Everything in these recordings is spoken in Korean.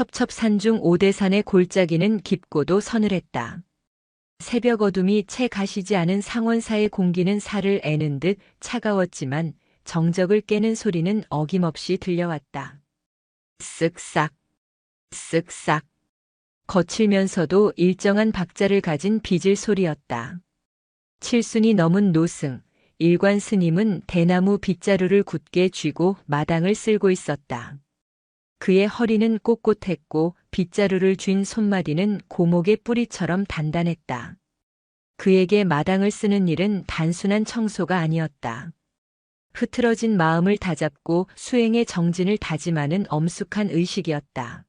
첩첩산중 오대산의 골짜기는 깊고도 서늘했다. 새벽 어둠이 채 가시지 않은 상원사의 공기는 살을 애는 듯 차가웠지만 정적을 깨는 소리는 어김없이 들려왔다. 쓱싹, 쓱싹. 거칠면서도 일정한 박자를 가진 빚을 소리였다. 칠순이 넘은 노승, 일관 스님은 대나무 빗자루를 굳게 쥐고 마당을 쓸고 있었다. 그의 허리는 꼿꼿했고 빗자루를 쥔 손마디는 고목의 뿌리처럼 단단했다. 그에게 마당을 쓰는 일은 단순한 청소가 아니었다. 흐트러진 마음을 다잡고 수행의 정진을 다짐하는 엄숙한 의식이었다.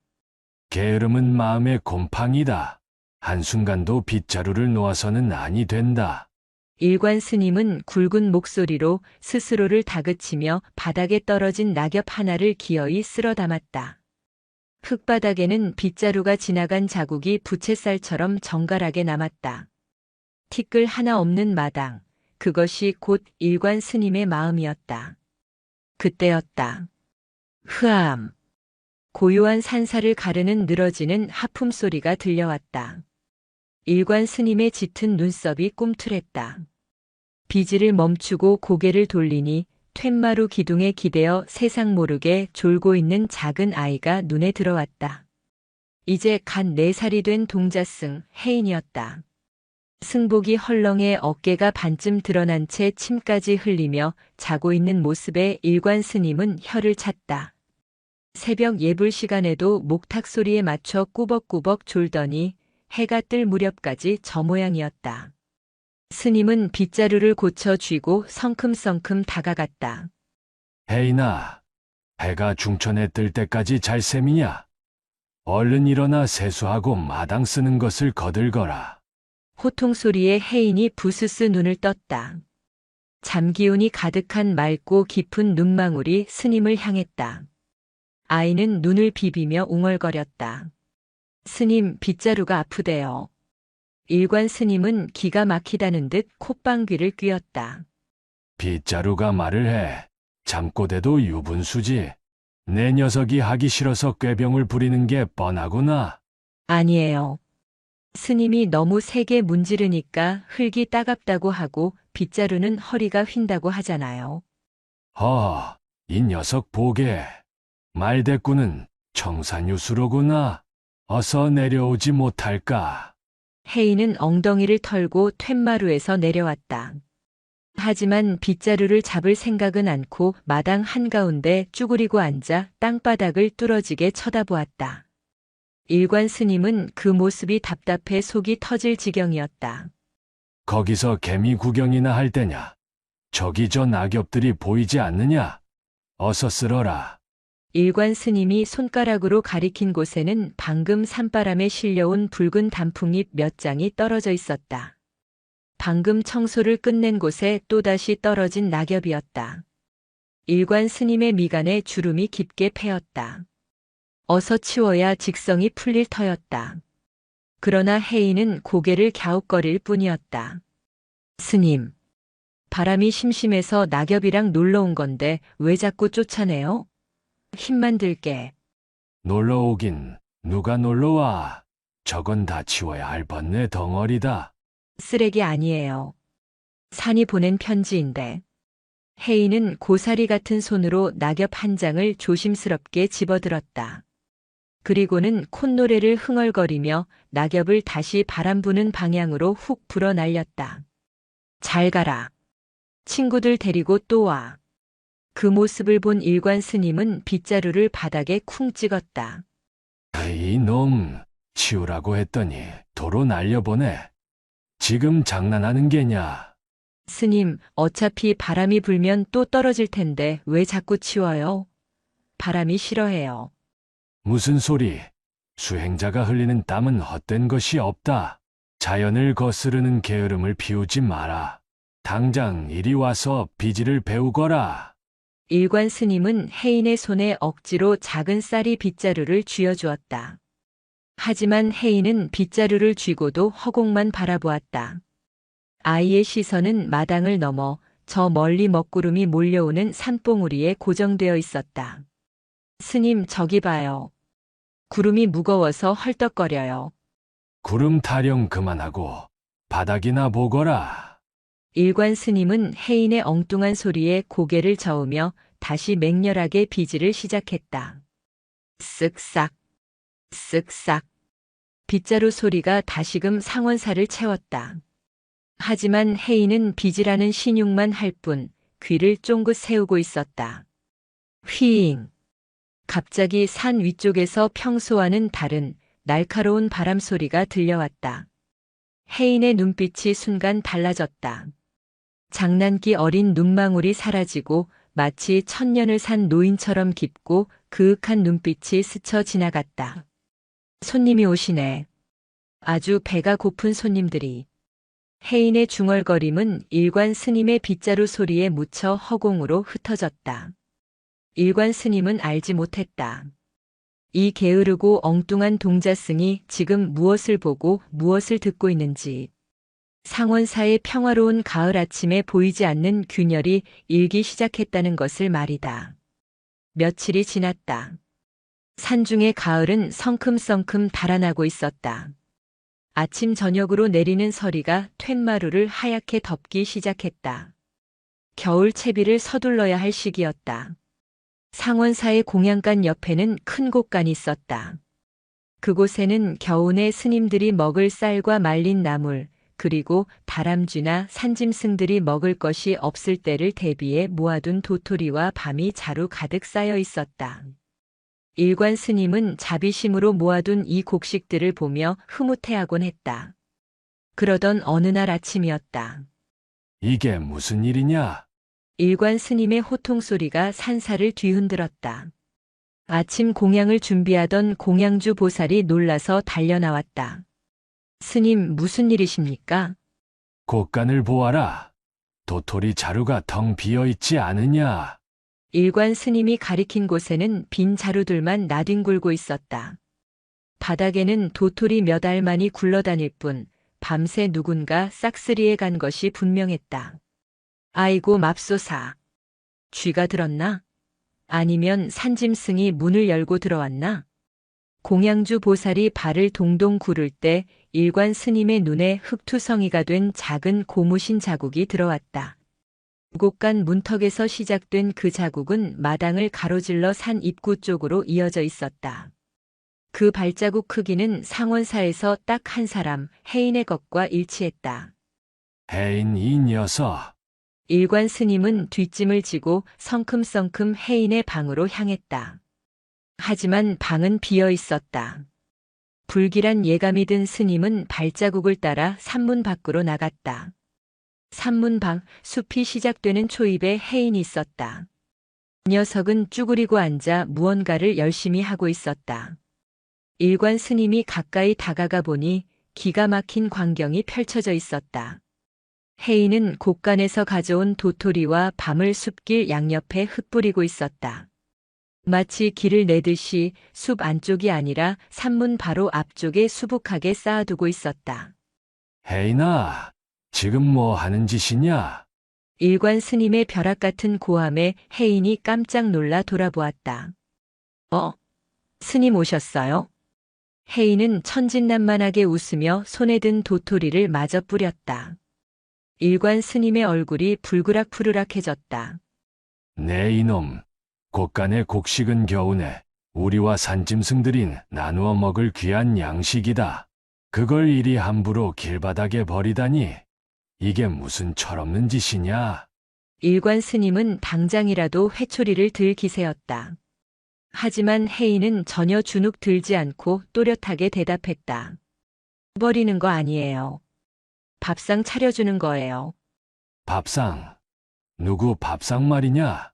게으름은 마음의 곰팡이다. 한순간도 빗자루를 놓아서는 아니 된다. 일관 스님은 굵은 목소리로 스스로를 다그치며 바닥에 떨어진 낙엽 하나를 기어이 쓸어 담았다. 흙바닥에는 빗자루가 지나간 자국이 부채살처럼 정갈하게 남았다. 티끌 하나 없는 마당, 그것이 곧 일관 스님의 마음이었다. 그때였다. 흐암. 고요한 산사를 가르는 늘어지는 하품 소리가 들려왔다. 일관 스님의 짙은 눈썹이 꿈틀했다. 비지를 멈추고 고개를 돌리니 툇마루 기둥에 기대어 세상 모르게 졸고 있는 작은 아이가 눈에 들어왔다. 이제 갓 4살이 된 동자승 혜인이었다. 승복이 헐렁해 어깨가 반쯤 드러난 채 침까지 흘리며 자고 있는 모습에 일관 스님은 혀를 찼다. 새벽 예불 시간에도 목탁 소리에 맞춰 꾸벅꾸벅 졸더니 해가 뜰 무렵까지 저 모양이었다. 스님은 빗자루를 고쳐 쥐고 성큼성큼 다가갔다. 혜인아, 해가 중천에 뜰 때까지 잘 셈이냐? 얼른 일어나 세수하고 마당 쓰는 것을 거들거라. 호통 소리에 혜인이 부스스 눈을 떴다. 잠기운이 가득한 맑고 깊은 눈망울이 스님을 향했다. 아이는 눈을 비비며 웅얼거렸다. 스님, 빗자루가 아프대요. 일관 스님은 기가 막히다는 듯 콧방귀를 뀌었다. 빗자루가 말을 해. 잠꼬대도 유분수지. 내 녀석이 하기 싫어서 꾀병을 부리는 게 뻔하구나. 아니에요. 스님이 너무 세게 문지르니까 흙이 따갑다고 하고 빗자루는 허리가 휜다고 하잖아요. 이 녀석 보게. 말대꾸는 청산유수로구나. 어서 내려오지 못할까. 혜인은 엉덩이를 털고 툇마루에서 내려왔다. 하지만 빗자루를 잡을 생각은 않고 마당 한가운데 쭈그리고 앉아 땅바닥을 뚫어지게 쳐다보았다. 일관 스님은 그 모습이 답답해 속이 터질 지경이었다. 거기서 개미 구경이나 할 때냐? 저기 저 낙엽들이 보이지 않느냐? 어서 쓸어라. 일관 스님이 손가락으로 가리킨 곳에는 방금 산바람에 실려온 붉은 단풍잎 몇 장이 떨어져 있었다. 방금 청소를 끝낸 곳에 또다시 떨어진 낙엽이었다. 일관 스님의 미간에 주름이 깊게 패였다. 어서 치워야 직성이 풀릴 터였다. 그러나 혜인은 고개를 갸웃거릴 뿐이었다. 스님, 바람이 심심해서 낙엽이랑 놀러 온 건데 왜 자꾸 쫓아내요? 힘만 들게. 놀러 오긴 누가 놀러와. 저건 다 치워야 할 번뇌 덩어리다. 쓰레기 아니에요. 산이 보낸 편지인데. 혜인은 고사리 같은 손으로 낙엽 한 장을 조심스럽게 집어들었다. 그리고는 콧노래를 흥얼거리며 낙엽을 다시 바람 부는 방향으로 훅 불어 날렸다. 잘 가라. 친구들 데리고 또 와. 그 모습을 본 일관 스님은 빗자루를 바닥에 쿵 찍었다. 이놈, 치우라고 했더니 도로 날려보내. 지금 장난하는 게냐? 스님, 어차피 바람이 불면 또 떨어질 텐데 왜 자꾸 치워요? 바람이 싫어해요. 무슨 소리? 수행자가 흘리는 땀은 헛된 것이 없다. 자연을 거스르는 게으름을 피우지 마라. 당장 이리 와서 비지를 배우거라. 일관 스님은 혜인의 손에 억지로 작은 쌀이 빗자루를 쥐어주었다. 하지만 혜인은 빗자루를 쥐고도 허공만 바라보았다. 아이의 시선은 마당을 넘어 저 멀리 먹구름이 몰려오는 산봉우리에 고정되어 있었다. 스님, 저기 봐요. 구름이 무거워서 헐떡거려요. 구름 타령 그만하고 바닥이나 보거라. 일관 스님은 해인의 엉뚱한 소리에 고개를 저으며 다시 맹렬하게 비지를 시작했다. 쓱싹, 쓱싹. 빗자루 소리가 다시금 상원사를 채웠다. 하지만 해인은 빗이라는 신용만 할 뿐 귀를 쫑긋 세우고 있었다. 휘잉. 갑자기 산 위쪽에서 평소와는 다른 날카로운 바람 소리가 들려왔다. 해인의 눈빛이 순간 달라졌다. 장난기 어린 눈망울이 사라지고 마치 천년을 산 노인처럼 깊고 그윽한 눈빛이 스쳐 지나갔다. 손님이 오시네. 아주 배가 고픈 손님들이. 해인의 중얼거림은 일관 스님의 빗자루 소리에 묻혀 허공으로 흩어졌다. 일관 스님은 알지 못했다. 이 게으르고 엉뚱한 동자승이 지금 무엇을 보고 무엇을 듣고 있는지. 상원사의 평화로운 가을 아침에 보이지 않는 균열이 일기 시작했다는 것을 말이다. 며칠이 지났다. 산중의 가을은 성큼성큼 달아나고 있었다. 아침 저녁으로 내리는 서리가 툇마루를 하얗게 덮기 시작했다. 겨울 채비를 서둘러야 할 시기였다. 상원사의 공양간 옆에는 큰 곳간이 있었다. 그곳에는 겨우내 스님들이 먹을 쌀과 말린 나물, 그리고 다람쥐나 산짐승들이 먹을 것이 없을 때를 대비해 모아둔 도토리와 밤이 자루 가득 쌓여 있었다. 일관 스님은 자비심으로 모아둔 이 곡식들을 보며 흐뭇해하곤 했다. 그러던 어느 날 아침이었다. 이게 무슨 일이냐? 일관 스님의 호통소리가 산사를 뒤흔들었다. 아침 공양을 준비하던 공양주 보살이 놀라서 달려나왔다. 스님, 무슨 일이십니까? 곳간을 보아라. 도토리 자루가 텅 비어 있지 않으냐? 일관 스님이 가리킨 곳에는 빈 자루들만 나뒹굴고 있었다. 바닥에는 도토리 몇 알만이 굴러다닐 뿐 밤새 누군가 싹쓸이에 간 것이 분명했다. 아이고 맙소사. 쥐가 들었나? 아니면 산짐승이 문을 열고 들어왔나? 공양주 보살이 발을 동동 구를 때 일관 스님의 눈에 흙투성이가 된 작은 고무신 자국이 들어왔다. 곳간 문턱에서 시작된 그 자국은 마당을 가로질러 산 입구 쪽으로 이어져 있었다. 그 발자국 크기는 상원사에서 딱 한 사람, 해인의 것과 일치했다. 해인 이 녀석. 일관 스님은 뒷짐을 지고 성큼성큼 해인의 방으로 향했다. 하지만 방은 비어 있었다. 불길한 예감이 든 스님은 발자국을 따라 산문 밖으로 나갔다. 산문 밖 숲이 시작되는 초입에 해인이 있었다. 녀석은 쭈그리고 앉아 무언가를 열심히 하고 있었다. 일관 스님이 가까이 다가가 보니 기가 막힌 광경이 펼쳐져 있었다. 해인은 곳간에서 가져온 도토리와 밤을 숲길 양옆에 흩뿌리고 있었다. 마치 길을 내듯이 숲 안쪽이 아니라 산문 바로 앞쪽에 수북하게 쌓아두고 있었다. 해인아, 지금 뭐 하는 짓이냐? 일관 스님의 벼락 같은 고함에 해인이 깜짝 놀라 돌아보았다. 스님 오셨어요? 해인은 천진난만하게 웃으며 손에 든 도토리를 마저 뿌렸다. 일관 스님의 얼굴이 불그락푸르락해졌다. 네 이놈, 곳간의 곡식은 겨우내 우리와 산짐승들이 나누어 먹을 귀한 양식이다. 그걸 이리 함부로 길바닥에 버리다니. 이게 무슨 철없는 짓이냐? 일관 스님은 당장이라도 회초리를 들 기세였다. 하지만 해인은 전혀 주눅 들지 않고 또렷하게 대답했다. 버리는 거 아니에요. 밥상 차려주는 거예요. 밥상. 누구 밥상 말이냐?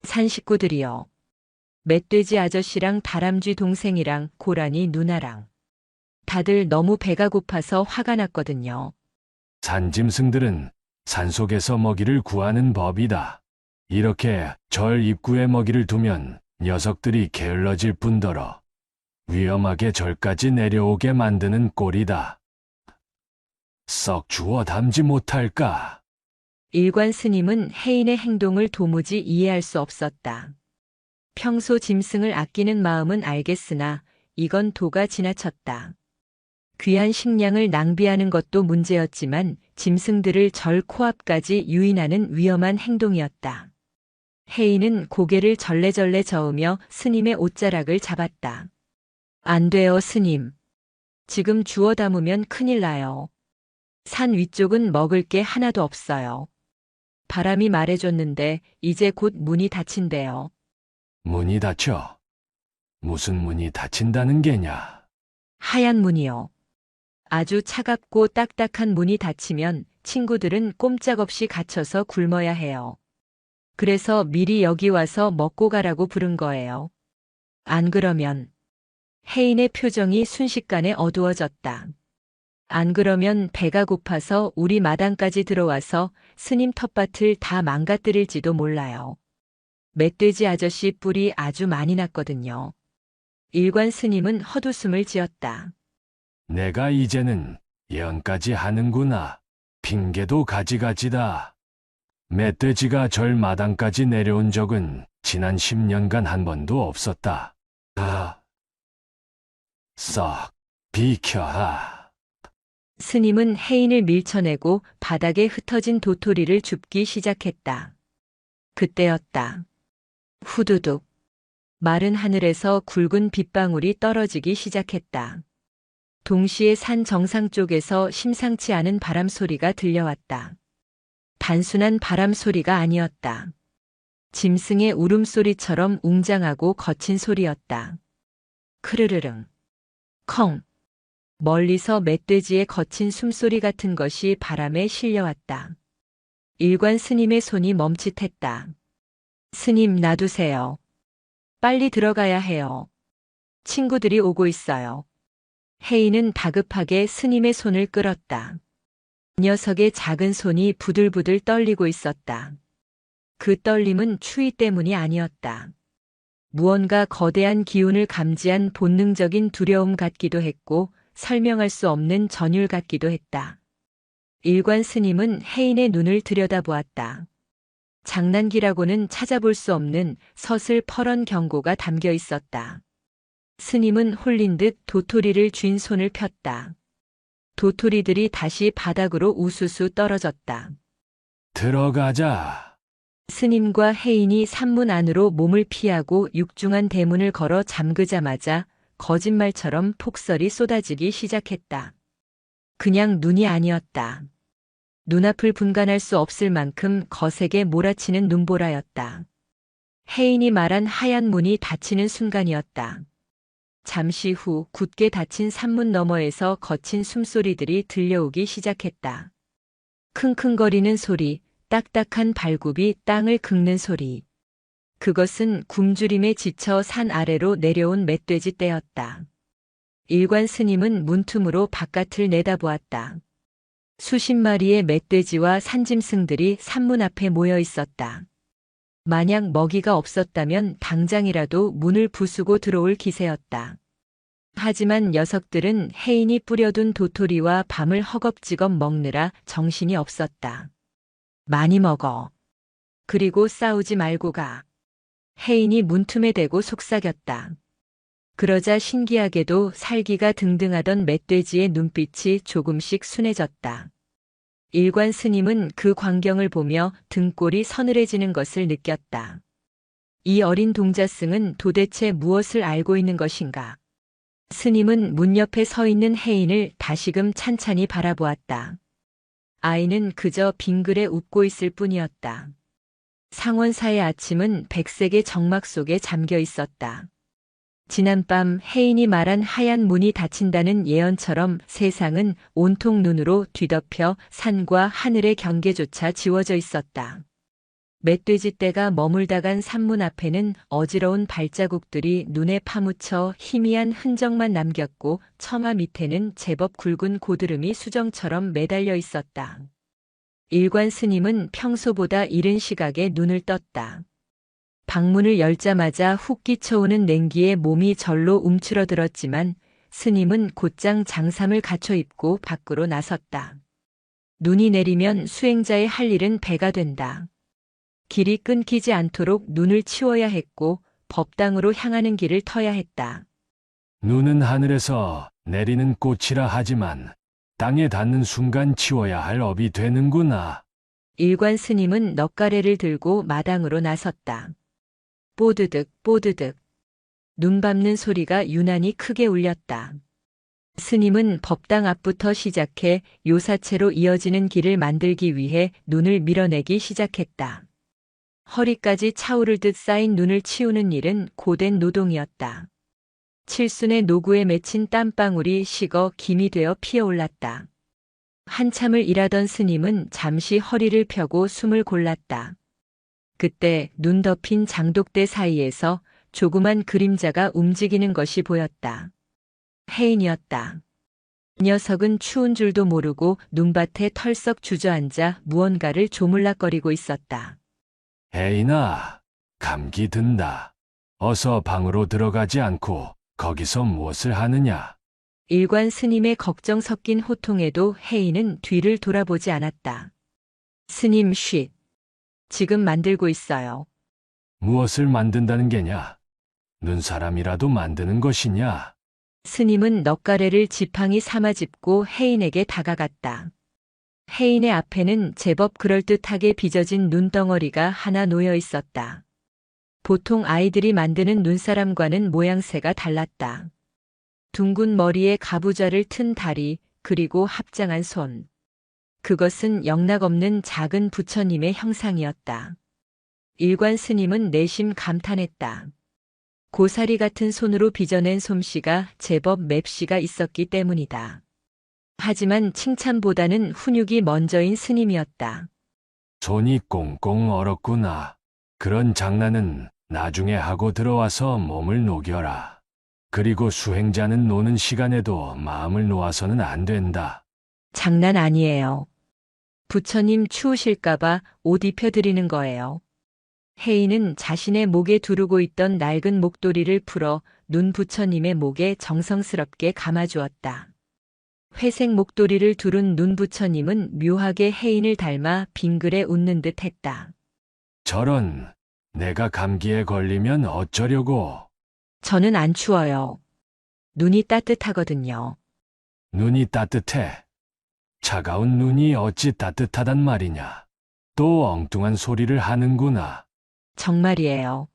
산 식구들이요. 멧돼지 아저씨랑 다람쥐 동생이랑 고라니 누나랑. 다들 너무 배가 고파서 화가 났거든요. 산짐승들은 산속에서 먹이를 구하는 법이다. 이렇게 절 입구에 먹이를 두면 녀석들이 게을러질 뿐더러 위험하게 절까지 내려오게 만드는 꼴이다. 썩 주워 담지 못할까? 일관 스님은 해인의 행동을 도무지 이해할 수 없었다. 평소 짐승을 아끼는 마음은 알겠으나 이건 도가 지나쳤다. 귀한 식량을 낭비하는 것도 문제였지만 짐승들을 절 코앞까지 유인하는 위험한 행동이었다. 혜인은 고개를 절레절레 저으며 스님의 옷자락을 잡았다. 안 돼요, 스님. 지금 주워 담으면 큰일 나요. 산 위쪽은 먹을 게 하나도 없어요. 바람이 말해줬는데 이제 곧 문이 닫힌대요. 문이 닫혀. 무슨 문이 닫힌다는 게냐? 하얀 문이요. 아주 차갑고 딱딱한 문이 닫히면 친구들은 꼼짝없이 갇혀서 굶어야 해요. 그래서 미리 여기 와서 먹고 가라고 부른 거예요. 안 그러면 혜인의 표정이 순식간에 어두워졌다. 안 그러면 배가 고파서 우리 마당까지 들어와서 스님 텃밭을 다 망가뜨릴지도 몰라요. 멧돼지 아저씨 뿔이 아주 많이 났거든요. 일관 스님은 헛웃음을 지었다. 내가 이제는 예언까지 하는구나. 핑계도 가지가지다. 멧돼지가 절 마당까지 내려온 적은 지난 10년간 한 번도 없었다. 썩 비켜. 스님은 혜인을 밀쳐내고 바닥에 흩어진 도토리를 줍기 시작했다. 그때였다. 후두둑. 마른 하늘에서 굵은 빗방울이 떨어지기 시작했다. 동시에 산 정상 쪽에서 심상치 않은 바람 소리가 들려왔다. 단순한 바람 소리가 아니었다. 짐승의 울음소리처럼 웅장하고 거친 소리였다. 크르르릉. 컹. 멀리서 멧돼지의 거친 숨소리 같은 것이 바람에 실려왔다. 일관 스님의 손이 멈칫했다. 스님 놔두세요. 빨리 들어가야 해요. 친구들이 오고 있어요. 혜인은 다급하게 스님의 손을 끌었다. 녀석의 작은 손이 부들부들 떨리고 있었다. 그 떨림은 추위 때문이 아니었다. 무언가 거대한 기운을 감지한 본능적인 두려움 같기도 했고 설명할 수 없는 전율 같기도 했다. 일관 스님은 혜인의 눈을 들여다보았다. 장난기라고는 찾아볼 수 없는 서슬퍼런 경고가 담겨 있었다. 스님은 홀린 듯 도토리를 쥔 손을 폈다. 도토리들이 다시 바닥으로 우수수 떨어졌다. 들어가자. 스님과 혜인이 산문 안으로 몸을 피하고 육중한 대문을 걸어 잠그자마자 거짓말처럼 폭설이 쏟아지기 시작했다. 그냥 눈이 아니었다. 눈앞을 분간할 수 없을 만큼 거세게 몰아치는 눈보라였다. 혜인이 말한 하얀 문이 닫히는 순간이었다. 잠시 후 굳게 닫힌 산문 너머에서 거친 숨소리들이 들려오기 시작했다. 킁킁거리는 소리, 딱딱한 발굽이 땅을 긁는 소리. 그것은 굶주림에 지쳐 산 아래로 내려온 멧돼지 떼였다. 일관 스님은 문틈으로 바깥을 내다보았다. 수십 마리의 멧돼지와 산짐승들이 산문 앞에 모여 있었다. 만약 먹이가 없었다면 당장이라도 문을 부수고 들어올 기세였다. 하지만 녀석들은 혜인이 뿌려둔 도토리와 밤을 허겁지겁 먹느라 정신이 없었다. 많이 먹어. 그리고 싸우지 말고 가. 혜인이 문틈에 대고 속삭였다. 그러자 신기하게도 살기가 등등하던 멧돼지의 눈빛이 조금씩 순해졌다. 일관 스님은 그 광경을 보며 등골이 서늘해지는 것을 느꼈다. 이 어린 동자승은 도대체 무엇을 알고 있는 것인가? 스님은 문 옆에 서 있는 혜인을 다시금 찬찬히 바라보았다. 아이는 그저 빙그레 웃고 있을 뿐이었다. 상원사의 아침은 백색의 정막 속에 잠겨 있었다. 지난밤 혜인이 말한 하얀 문이 닫힌다는 예언처럼 세상은 온통 눈으로 뒤덮여 산과 하늘의 경계조차 지워져 있었다. 멧돼지 떼가 머물다 간 산문 앞에는 어지러운 발자국들이 눈에 파묻혀 희미한 흔적만 남겼고 처마 밑에는 제법 굵은 고드름이 수정처럼 매달려 있었다. 일관 스님은 평소보다 이른 시각에 눈을 떴다. 방문을 열자마자 훅 끼쳐오는 냉기에 몸이 절로 움츠러들었지만 스님은 곧장 장삼을 갖춰 입고 밖으로 나섰다. 눈이 내리면 수행자의 할 일은 배가 된다. 길이 끊기지 않도록 눈을 치워야 했고 법당으로 향하는 길을 터야 했다. 눈은 하늘에서 내리는 꽃이라 하지만 땅에 닿는 순간 치워야 할 업이 되는구나. 일관 스님은 넉가래를 들고 마당으로 나섰다. 뽀드득 뽀드득. 눈 밟는 소리가 유난히 크게 울렸다. 스님은 법당 앞부터 시작해 요사체로 이어지는 길을 만들기 위해 눈을 밀어내기 시작했다. 허리까지 차오를 듯 쌓인 눈을 치우는 일은 고된 노동이었다. 칠순의 노구에 맺힌 땀방울이 식어 김이 되어 피어올랐다. 한참을 일하던 스님은 잠시 허리를 펴고 숨을 골랐다. 그때 눈 덮인 장독대 사이에서 조그만 그림자가 움직이는 것이 보였다. 혜인이었다. 녀석은 추운 줄도 모르고 눈밭에 털썩 주저앉아 무언가를 조물락거리고 있었다. 혜인아, 감기 든다. 어서 방으로 들어가지 않고 거기서 무엇을 하느냐? 일관 스님의 걱정 섞인 호통에도 혜인은 뒤를 돌아보지 않았다. 스님 쉿. 지금 만들고 있어요. 무엇을 만든다는 게냐? 눈사람이라도 만드는 것이냐? 스님은 넉가래를 지팡이 삼아 짚고 혜인에게 다가갔다. 혜인의 앞에는 제법 그럴듯하게 빚어진 눈덩어리가 하나 놓여 있었다. 보통 아이들이 만드는 눈사람과는 모양새가 달랐다. 둥근 머리에 가부좌를 튼 다리, 그리고 합장한 손. 그것은 영락없는 작은 부처님의 형상이었다. 일관 스님은 내심 감탄했다. 고사리 같은 손으로 빚어낸 솜씨가 제법 맵시가 있었기 때문이다. 하지만 칭찬보다는 훈육이 먼저인 스님이었다. 손이 꽁꽁 얼었구나. 그런 장난은 나중에 하고 들어와서 몸을 녹여라. 그리고 수행자는 노는 시간에도 마음을 놓아서는 안 된다. 장난 아니에요. 부처님 추우실까봐 옷 입혀드리는 거예요. 혜인은 자신의 목에 두르고 있던 낡은 목도리를 풀어 눈 부처님의 목에 정성스럽게 감아주었다. 회색 목도리를 두른 눈 부처님은 묘하게 혜인을 닮아 빙그레 웃는 듯 했다. 저런, 내가 감기에 걸리면 어쩌려고. 저는 안 추워요. 눈이 따뜻하거든요. 눈이 따뜻해. 차가운 눈이 어찌 따뜻하단 말이냐. 또 엉뚱한 소리를 하는구나. 정말이에요.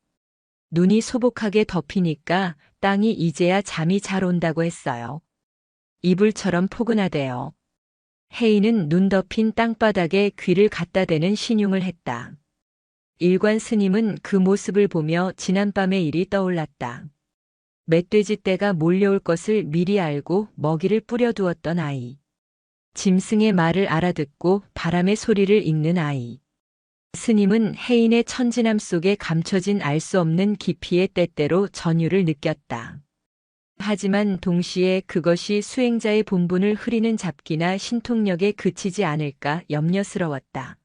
눈이 소복하게 덮이니까 땅이 이제야 잠이 잘 온다고 했어요. 이불처럼 포근하대요. 혜인은 눈 덮인 땅바닥에 귀를 갖다 대는 신용을 했다. 일관 스님은 그 모습을 보며 지난밤의 일이 떠올랐다. 멧돼지 떼가 몰려올 것을 미리 알고 먹이를 뿌려두었던 아이. 짐승의 말을 알아듣고 바람의 소리를 읽는 아이. 스님은 혜인의 천진함 속에 감춰진 알 수 없는 깊이의 때때로 전율을 느꼈다. 하지만 동시에 그것이 수행자의 본분을 흐리는 잡기나 신통력에 그치지 않을까 염려스러웠다.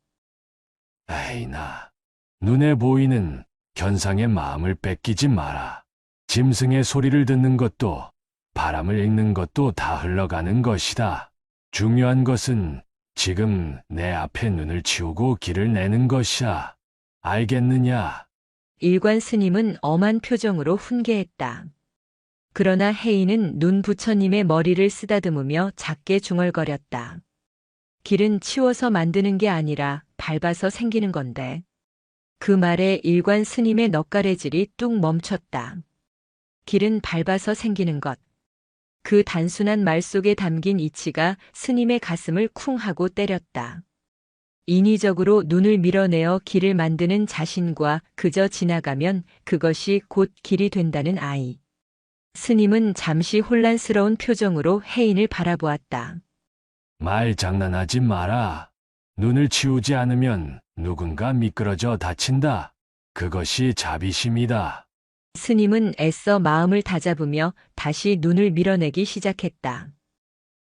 에이나, 눈에 보이는 견상의 마음을 뺏기지 마라. 짐승의 소리를 듣는 것도 바람을 읽는 것도 다 흘러가는 것이다. 중요한 것은 지금 내 앞에 눈을 치우고 길을 내는 것이야. 알겠느냐? 일관 스님은 엄한 표정으로 훈계했다. 그러나 혜인은 눈 부처님의 머리를 쓰다듬으며 작게 중얼거렸다. 길은 치워서 만드는 게 아니라 밟아서 생기는 건데. 그 말에 일관 스님의 넉가래질이 뚝 멈췄다. 길은 밟아서 생기는 것. 그 단순한 말 속에 담긴 이치가 스님의 가슴을 쿵 하고 때렸다. 인위적으로 눈을 밀어내어 길을 만드는 자신과 그저 지나가면 그것이 곧 길이 된다는 아이. 스님은 잠시 혼란스러운 표정으로 혜인을 바라보았다. 말 장난하지 마라. 눈을 치우지 않으면 누군가 미끄러져 다친다. 그것이 자비심이다. 스님은 애써 마음을 다잡으며 다시 눈을 밀어내기 시작했다.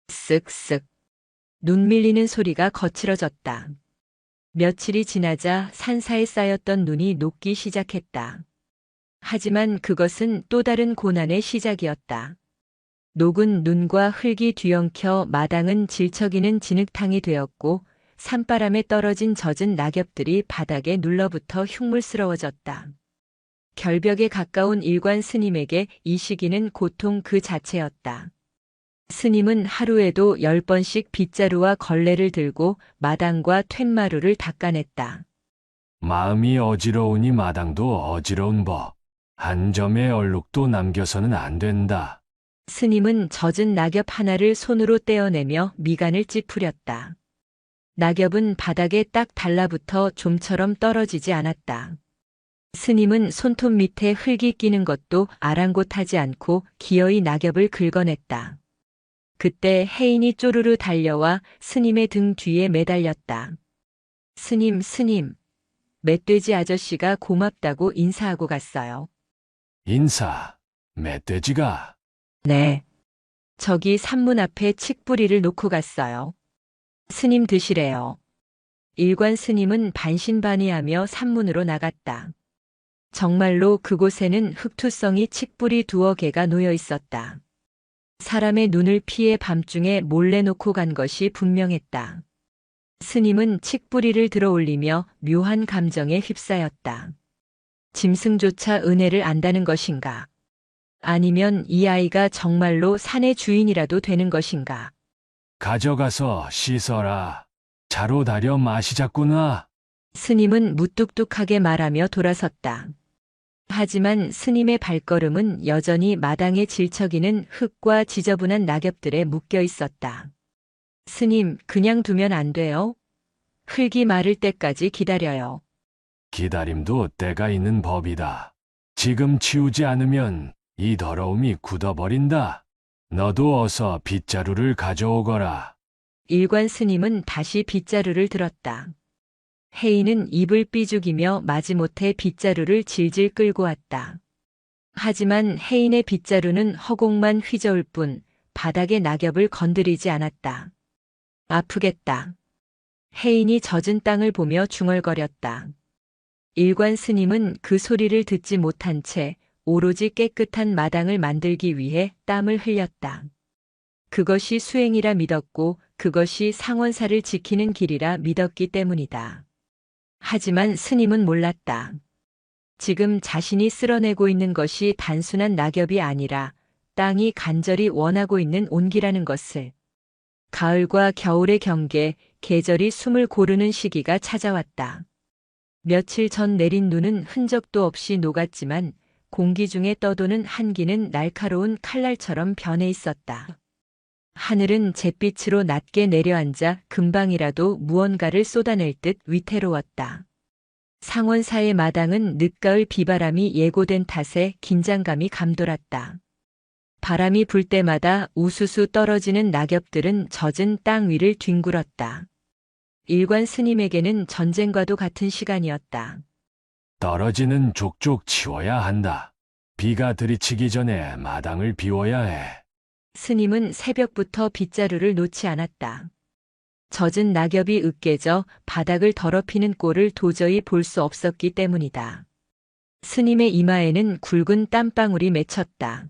쓱쓱. 눈 밀리는 소리가 거칠어졌다. 며칠이 지나자 산사에 쌓였던 눈이 녹기 시작했다. 하지만 그것은 또 다른 고난의 시작이었다. 녹은 눈과 흙이 뒤엉켜 마당은 질척이는 진흙탕이 되었고 산바람에 떨어진 젖은 낙엽들이 바닥에 눌러붙어 흉물스러워졌다. 결벽에 가까운 일관 스님에게 이 시기는 고통 그 자체였다. 스님은 하루에도 10번씩 빗자루와 걸레를 들고 마당과 툇마루를 닦아냈다. 마음이 어지러우니 마당도 어지러운 법. 한 점의 얼룩도 남겨서는 안 된다. 스님은 젖은 낙엽 하나를 손으로 떼어내며 미간을 찌푸렸다. 낙엽은 바닥에 딱 달라붙어 좀처럼 떨어지지 않았다. 스님은 손톱 밑에 흙이 끼는 것도 아랑곳하지 않고 기어이 낙엽을 긁어냈다. 그때 혜인이 쪼르르 달려와 스님의 등 뒤에 매달렸다. 스님, 멧돼지 아저씨가 고맙다고 인사하고 갔어요. 인사, 멧돼지가. 네. 저기 산문 앞에 칡뿌리를 놓고 갔어요. 스님 드시래요. 일관 스님은 반신반의하며 산문으로 나갔다. 정말로 그곳에는 흑투성이 칡뿌리 2개가 놓여 있었다. 사람의 눈을 피해 밤중에 몰래 놓고 간 것이 분명했다. 스님은 칡뿌리를 들어 올리며 묘한 감정에 휩싸였다. 짐승조차 은혜를 안다는 것인가? 아니면 이 아이가 정말로 산의 주인이라도 되는 것인가? 가져가서 씻어라. 자로 다려 마시자꾸나. 스님은 무뚝뚝하게 말하며 돌아섰다. 하지만 스님의 발걸음은 여전히 마당에 질척이는 흙과 지저분한 낙엽들에 묶여 있었다. 스님, 그냥 두면 안 돼요? 흙이 마를 때까지 기다려요. 기다림도 때가 있는 법이다. 지금 치우지 않으면 이 더러움이 굳어버린다. 너도 어서 빗자루를 가져오거라. 일관 스님은 다시 빗자루를 들었다. 혜인은 입을 삐죽이며 마지못해 빗자루를 질질 끌고 왔다. 하지만 혜인의 빗자루는 허공만 휘저을 뿐 바닥의 낙엽을 건드리지 않았다. 아프겠다. 혜인이 젖은 땅을 보며 중얼거렸다. 일관 스님은 그 소리를 듣지 못한 채 오로지 깨끗한 마당을 만들기 위해 땀을 흘렸다. 그것이 수행이라 믿었고 그것이 상원사를 지키는 길이라 믿었기 때문이다. 하지만 스님은 몰랐다. 지금 자신이 쓸어내고 있는 것이 단순한 낙엽이 아니라 땅이 간절히 원하고 있는 온기라는 것을. 가을과 겨울의 경계, 계절이 숨을 고르는 시기가 찾아왔다. 며칠 전 내린 눈은 흔적도 없이 녹았지만 공기 중에 떠도는 한기는 날카로운 칼날처럼 변해 있었다. 하늘은 잿빛으로 낮게 내려앉아 금방이라도 무언가를 쏟아낼 듯 위태로웠다. 상원사의 마당은 늦가을 비바람이 예고된 탓에 긴장감이 감돌았다. 바람이 불 때마다 우수수 떨어지는 낙엽들은 젖은 땅 위를 뒹굴었다. 일관 스님에게는 전쟁과도 같은 시간이었다. 떨어지는 족족 치워야 한다. 비가 들이치기 전에 마당을 비워야 해. 스님은 새벽부터 빗자루를 놓지 않았다. 젖은 낙엽이 으깨져 바닥을 더럽히는 꼴을 도저히 볼 수 없었기 때문이다. 스님의 이마에는 굵은 땀방울이 맺혔다.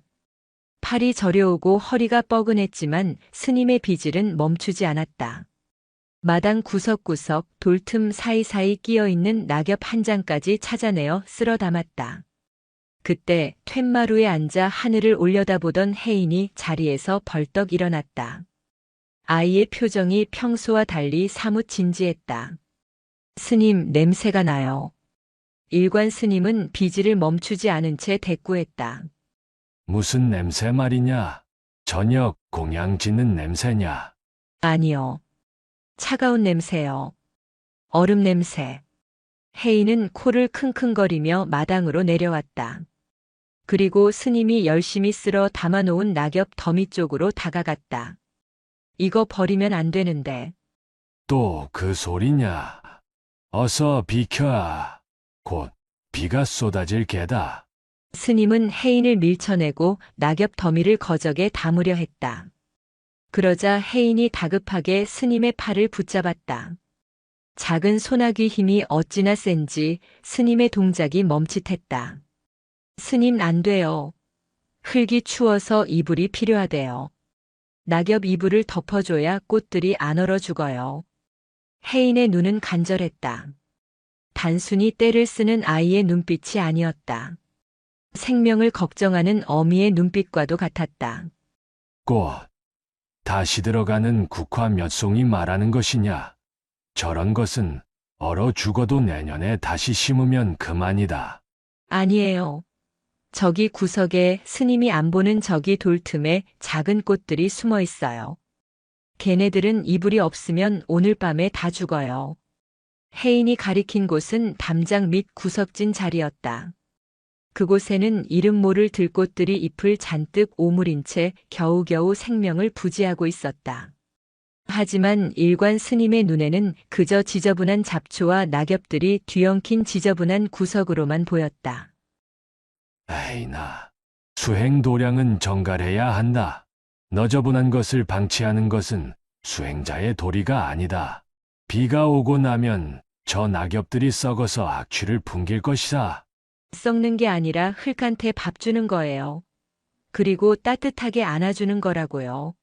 팔이 저려오고 허리가 뻐근했지만 스님의 비질은 멈추지 않았다. 마당 구석구석 돌틈 사이사이 끼어있는 낙엽 한 장까지 찾아내어 쓸어 담았다. 그때 툇마루에 앉아 하늘을 올려다보던 혜인이 자리에서 벌떡 일어났다. 아이의 표정이 평소와 달리 사뭇 진지했다. 스님, 냄새가 나요. 일관 스님은 비질을 멈추지 않은 채 대꾸했다. 무슨 냄새 말이냐? 저녁 공양 짓는 냄새냐? 아니요. 차가운 냄새요. 얼음 냄새. 혜인은 코를 킁킁거리며 마당으로 내려왔다. 그리고 스님이 열심히 쓸어 담아놓은 낙엽 더미 쪽으로 다가갔다. 이거 버리면 안 되는데. 또 그 소리냐? 어서 비켜. 곧 비가 쏟아질 게다. 스님은 혜인을 밀쳐내고 낙엽 더미를 거적에 담으려 했다. 그러자 혜인이 다급하게 스님의 팔을 붙잡았다. 작은 소나귀 힘이 어찌나 센지 스님의 동작이 멈칫했다. 스님 안 돼요. 흙이 추워서 이불이 필요하대요. 낙엽 이불을 덮어줘야 꽃들이 안 얼어 죽어요. 혜인의 눈은 간절했다. 단순히 떼를 쓰는 아이의 눈빛이 아니었다. 생명을 걱정하는 어미의 눈빛과도 같았다. 꽃. 다시 들어가는 국화 몇 송이 말하는 것이냐? 저런 것은 얼어 죽어도 내년에 다시 심으면 그만이다. 아니에요. 저기 구석에 스님이 안 보는 저기 돌틈에 작은 꽃들이 숨어 있어요. 걔네들은 이불이 없으면 오늘 밤에 다 죽어요. 혜인이 가리킨 곳은 담장 밑 구석진 자리였다. 그곳에는 이름 모를 들꽃들이 잎을 잔뜩 오므린 채 겨우겨우 생명을 부지하고 있었다. 하지만 일관 스님의 눈에는 그저 지저분한 잡초와 낙엽들이 뒤엉킨 지저분한 구석으로만 보였다. 에이나. 수행 도량은 정갈해야 한다. 너저분한 것을 방치하는 것은 수행자의 도리가 아니다. 비가 오고 나면 저 낙엽들이 썩어서 악취를 풍길 것이다. 썩는 게 아니라 흙한테 밥 주는 거예요. 그리고 따뜻하게 안아주는 거라고요.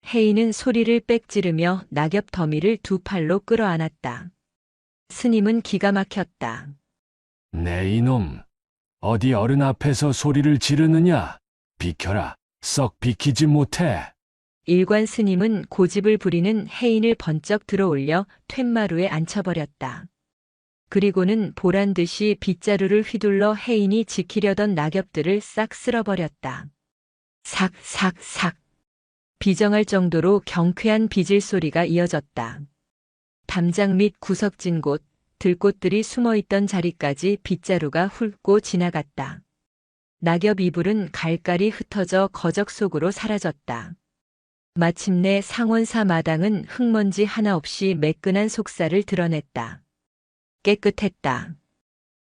혜인은 소리를 빽 지르며 낙엽 더미를 두 팔로 끌어안았다. 스님은 기가 막혔다. 내 이놈. 어디 어른 앞에서 소리를 지르느냐? 비켜라. 썩 비키지 못해. 일관 스님은 고집을 부리는 혜인을 번쩍 들어올려 툇마루에 앉혀버렸다. 그리고는 보란듯이 빗자루를 휘둘러 혜인이 지키려던 낙엽들을 싹 쓸어버렸다. 삭삭삭. 비정할 정도로 경쾌한 비질 소리가 이어졌다. 담장 밑 구석진 곳, 들꽃들이 숨어있던 자리까지 빗자루가 훑고 지나갔다. 낙엽 이불은 갈갈이 흩어져 거적 속으로 사라졌다. 마침내 상원사 마당은 흙먼지 하나 없이 매끈한 속살을 드러냈다. 깨끗했다.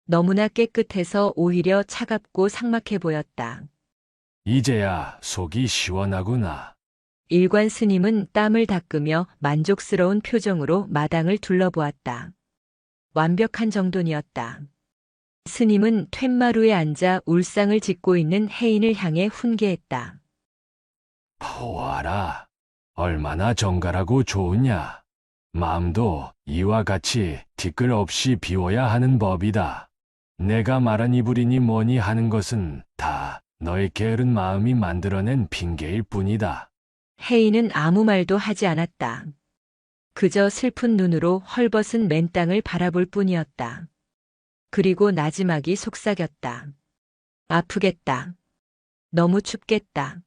너무나 깨끗해서 오히려 차갑고 삭막해 보였다. 이제야 속이 시원하구나. 일관 스님은 땀을 닦으며 만족스러운 표정으로 마당을 둘러보았다. 완벽한 정돈이었다. 스님은 툇마루에 앉아 울상을 짓고 있는 혜인을 향해 훈계했다. 보아라. 얼마나 정갈하고 좋으냐. 마음도 이와 같이 티끌 없이 비워야 하는 법이다. 내가 말한 이불이니 뭐니 하는 것은 다 너의 게으른 마음이 만들어낸 핑계일 뿐이다. 혜인은 아무 말도 하지 않았다. 그저 슬픈 눈으로 헐벗은 맨 땅을 바라볼 뿐이었다. 그리고 나지막이 속삭였다. 아프겠다. 너무 춥겠다.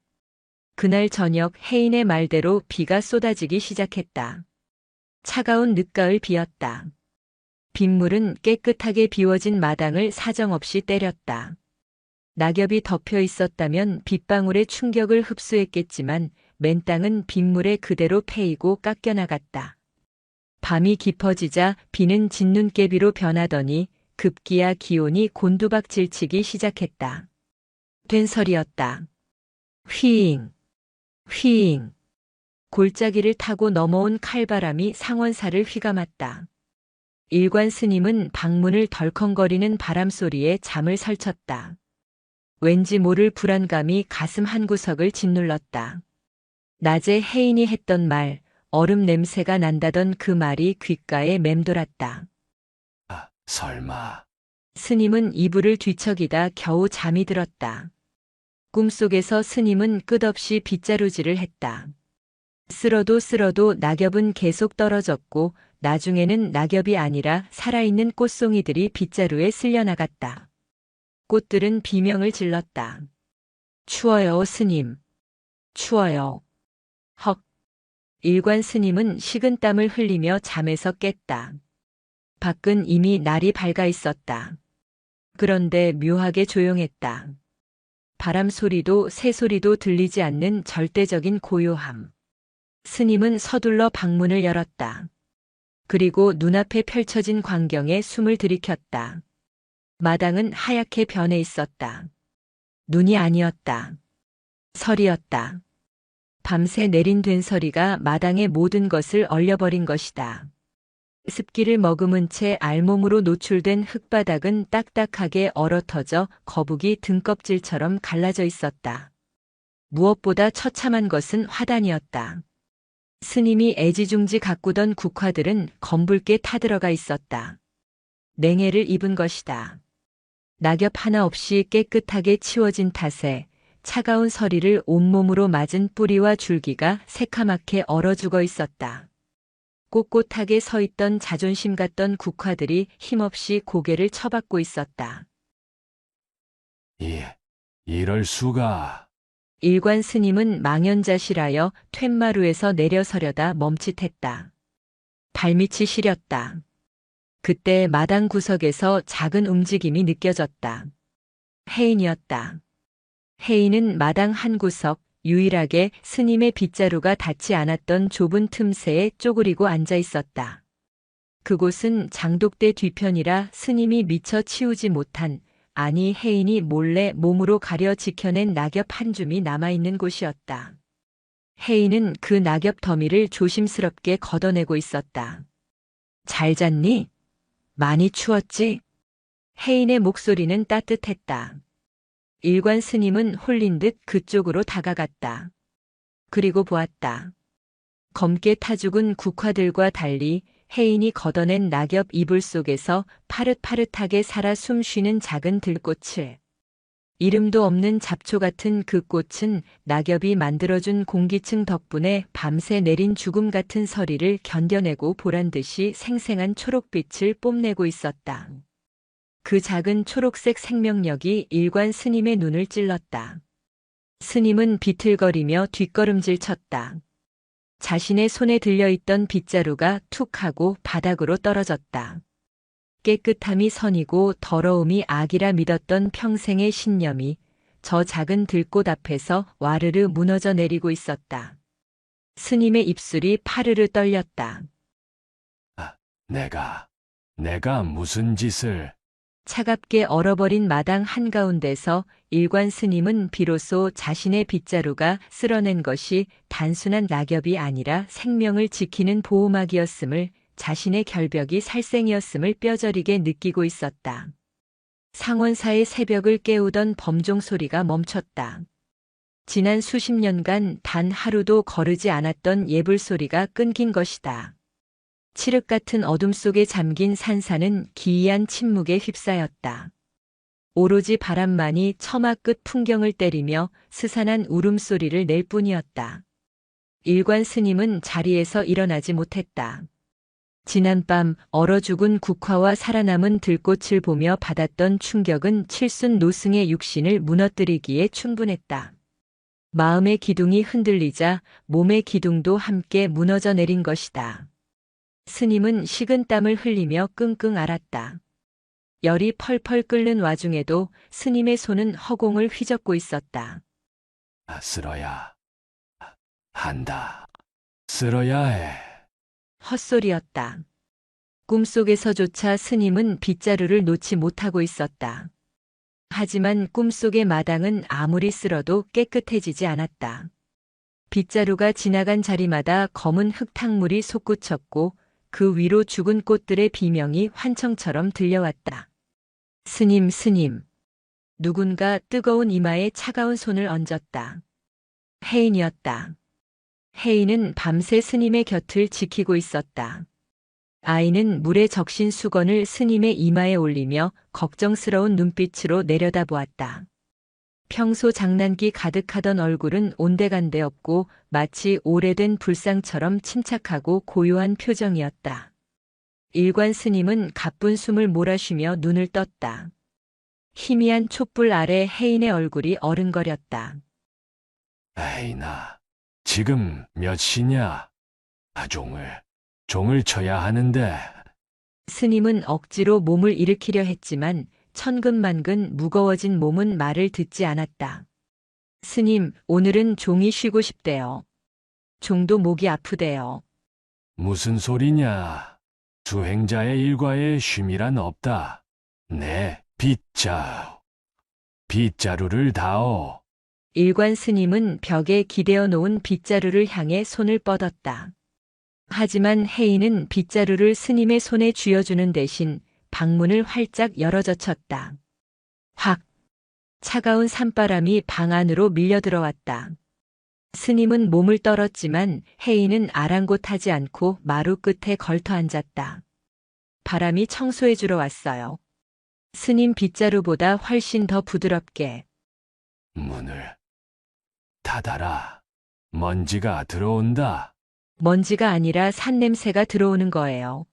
그날 저녁 혜인의 말대로 비가 쏟아지기 시작했다. 차가운 늦가을 비였다. 빗물은 깨끗하게 비워진 마당을 사정없이 때렸다. 낙엽이 덮여 있었다면 빗방울의 충격을 흡수했겠지만 맨 땅은 빗물에 그대로 패이고 깎여나갔다. 밤이 깊어지자 비는 진눈깨비로 변하더니 급기야 기온이 곤두박질치기 시작했다. 된설이었다. 휘잉, 휘잉. 골짜기를 타고 넘어온 칼바람이 상원사를 휘감았다. 일관 스님은 방문을 덜컹거리는 바람소리에 잠을 설쳤다. 왠지 모를 불안감이 가슴 한구석을 짓눌렀다. 낮에 혜인이 했던 말, 얼음 냄새가 난다던 그 말이 귓가에 맴돌았다. 설마. 스님은 이불을 뒤척이다 겨우 잠이 들었다. 꿈속에서 스님은 끝없이 빗자루질을 했다. 쓸어도 낙엽은 계속 떨어졌고 나중에는 낙엽이 아니라 살아있는 꽃송이들이 빗자루에 쓸려나갔다. 꽃들은 비명을 질렀다. 추워요, 스님. 추워요. 헉. 일관 스님은 식은땀을 흘리며 잠에서 깼다. 밖은 이미 날이 밝아 있었다. 그런데 묘하게 조용했다. 바람 소리도 새 소리도 들리지 않는 절대적인 고요함. 스님은 서둘러 방문을 열었다. 그리고 눈앞에 펼쳐진 광경에 숨을 들이켰다. 마당은 하얗게 변해 있었다. 눈이 아니었다. 설이었다. 밤새 내린 된설이가 마당의 모든 것을 얼려버린 것이다. 습기를 머금은 채 알몸으로 노출된 흙바닥은 딱딱하게 얼어터져 거북이 등껍질처럼 갈라져 있었다. 무엇보다 처참한 것은 화단이었다. 스님이 애지중지 가꾸던 국화들은 검붉게 타들어가 있었다. 냉해를 입은 것이다. 낙엽 하나 없이 깨끗하게 치워진 탓에 차가운 서리를 온몸으로 맞은 뿌리와 줄기가 새카맣게 얼어 죽어 있었다. 꼿꼿하게 서 있던 자존심 같던 국화들이 힘없이 고개를 쳐박고 있었다. 이럴 수가. 일관 스님은 망연자실하여 툇마루에서 내려서려다 멈칫했다. 발밑이 시렸다. 그때 마당 구석에서 작은 움직임이 느껴졌다. 혜인이었다. 혜인은 마당 한 구석, 유일하게 스님의 빗자루가 닿지 않았던 좁은 틈새에 쪼그리고 앉아 있었다. 그곳은 장독대 뒤편이라 스님이 미처 치우지 못한, 아니 혜인이 몰래 몸으로 가려 지켜낸 낙엽 한 줌이 남아있는 곳이었다. 혜인은 그 낙엽 더미를 조심스럽게 걷어내고 있었다. 잘 잤니? 많이 추웠지? 혜인의 목소리는 따뜻했다. 일관 스님은 홀린 듯 그쪽으로 다가갔다. 그리고 보았다. 검게 타죽은 국화들과 달리 혜인이 걷어낸 낙엽 이불 속에서 파릇파릇하게 살아 숨쉬는 작은 들꽃을. 이름도 없는 잡초 같은 그 꽃은 낙엽이 만들어준 공기층 덕분에 밤새 내린 죽음 같은 서리를 견뎌내고 보란듯이 생생한 초록빛을 뽐내고 있었다. 그 작은 초록색 생명력이 일관 스님의 눈을 찔렀다. 스님은 비틀거리며 뒷걸음질 쳤다. 자신의 손에 들려있던 빗자루가 툭 하고 바닥으로 떨어졌다. 깨끗함이 선이고 더러움이 악이라 믿었던 평생의 신념이 저 작은 들꽃 앞에서 와르르 무너져 내리고 있었다. 스님의 입술이 파르르 떨렸다. 내가 무슨 짓을... 차갑게 얼어버린 마당 한가운데서 일관 스님은 비로소 자신의 빗자루가 쓸어낸 것이 단순한 낙엽이 아니라 생명을 지키는 보호막이었음을, 자신의 결벽이 살생이었음을 뼈저리게 느끼고 있었다. 상원사의 새벽을 깨우던 범종 소리가 멈췄다. 지난 수십 년간 단 하루도 거르지 않았던 예불 소리가 끊긴 것이다. 칠흑 같은 어둠 속에 잠긴 산사는 기이한 침묵에 휩싸였다. 오로지 바람만이 처마 끝 풍경을 때리며 스산한 울음소리를 낼 뿐이었다. 일관 스님은 자리에서 일어나지 못했다. 지난밤 얼어 죽은 국화와 살아남은 들꽃을 보며 받았던 충격은 칠순 노승의 육신을 무너뜨리기에 충분했다. 마음의 기둥이 흔들리자 몸의 기둥도 함께 무너져 내린 것이다. 스님은 식은 땀을 흘리며 끙끙 앓았다. 열이 펄펄 끓는 와중에도 스님의 손은 허공을 휘젓고 있었다. 쓸어야 한다. 쓸어야 해. 헛소리였다. 꿈속에서조차 스님은 빗자루를 놓지 못하고 있었다. 하지만 꿈속의 마당은 아무리 쓸어도 깨끗해지지 않았다. 빗자루가 지나간 자리마다 검은 흙탕물이 솟구쳤고 그 위로 죽은 꽃들의 비명이 환청처럼 들려왔다. 스님, 스님. 누군가 뜨거운 이마에 차가운 손을 얹었다. 혜인이었다. 혜인은 밤새 스님의 곁을 지키고 있었다. 아이는 물에 적신 수건을 스님의 이마에 올리며 걱정스러운 눈빛으로 내려다보았다. 평소 장난기 가득하던 얼굴은 온데간데 없고 마치 오래된 불상처럼 침착하고 고요한 표정이었다. 일관 스님은 가쁜 숨을 몰아쉬며 눈을 떴다. 희미한 촛불 아래 혜인의 얼굴이 어른거렸다. 혜인아, 지금 몇 시냐? 종을 쳐야 하는데. 스님은 억지로 몸을 일으키려 했지만 천근만근 무거워진 몸은 말을 듣지 않았다. 스님, 오늘은 종이 쉬고 싶대요. 종도 목이 아프대요. 무슨 소리냐? 수행자의 일과에 쉼이란 없다. 네, 빗자루를 다오. 일관 스님은 벽에 기대어 놓은 빗자루를 향해 손을 뻗었다. 하지만 혜인은 빗자루를 스님의 손에 쥐어주는 대신 방문을 활짝 열어젖혔다. 확! 차가운 산바람이 방 안으로 밀려 들어왔다. 스님은 몸을 떨었지만 혜인은 아랑곳하지 않고 마루 끝에 걸터 앉았다. 바람이 청소해 주러 왔어요. 스님 빗자루보다 훨씬 더 부드럽게. 문을 닫아라. 먼지가 들어온다. 먼지가 아니라 산냄새가 들어오는 거예요.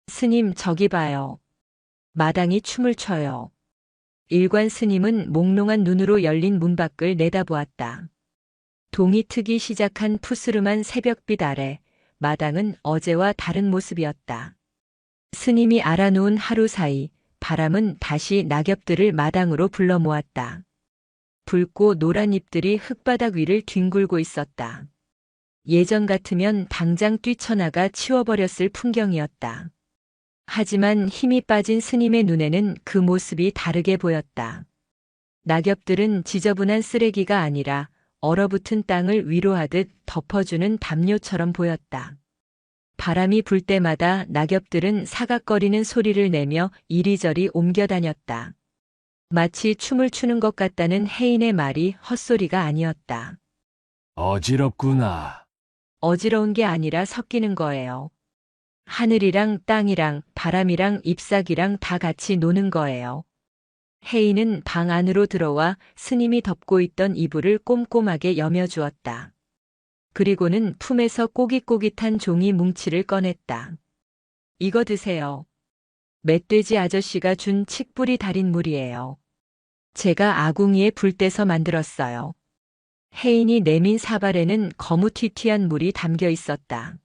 스님, 저기 봐요. 마당이 춤을 춰요. 일관 스님은 몽롱한 눈으로 열린 문 밖을 내다보았다. 동이 트기 시작한 푸스름한 새벽빛 아래 마당은 어제와 다른 모습이었다. 스님이 알아놓은 하루 사이 바람은 다시 낙엽들을 마당으로 불러 모았다. 붉고 노란 잎들이 흙바닥 위를 뒹굴고 있었다. 예전 같으면 당장 뛰쳐나가 치워버렸을 풍경이었다. 하지만 힘이 빠진 스님의 눈에는 그 모습이 다르게 보였다. 낙엽들은 지저분한 쓰레기가 아니라 얼어붙은 땅을 위로하듯 덮어주는 담요처럼 보였다. 바람이 불 때마다 낙엽들은 사각거리는 소리를 내며 이리저리 옮겨다녔다. 마치 춤을 추는 것 같다는 혜인의 말이 헛소리가 아니었다. 어지럽구나. 어지러운 게 아니라 섞이는 거예요. 하늘이랑 땅이랑 바람이랑 잎사귀랑 다 같이 노는 거예요. 혜인은 방 안으로 들어와 스님이 덮고 있던 이불을 꼼꼼하게 여며주었다. 그리고는 품에서 꼬깃꼬깃한 종이 뭉치를 꺼냈다. 이거 드세요. 멧돼지 아저씨가 준 칡뿌리 달인 물이에요. 제가 아궁이에 불 떼서 만들었어요. 혜인이 내민 사발에는 거무튀튀한 물이 담겨 있었다.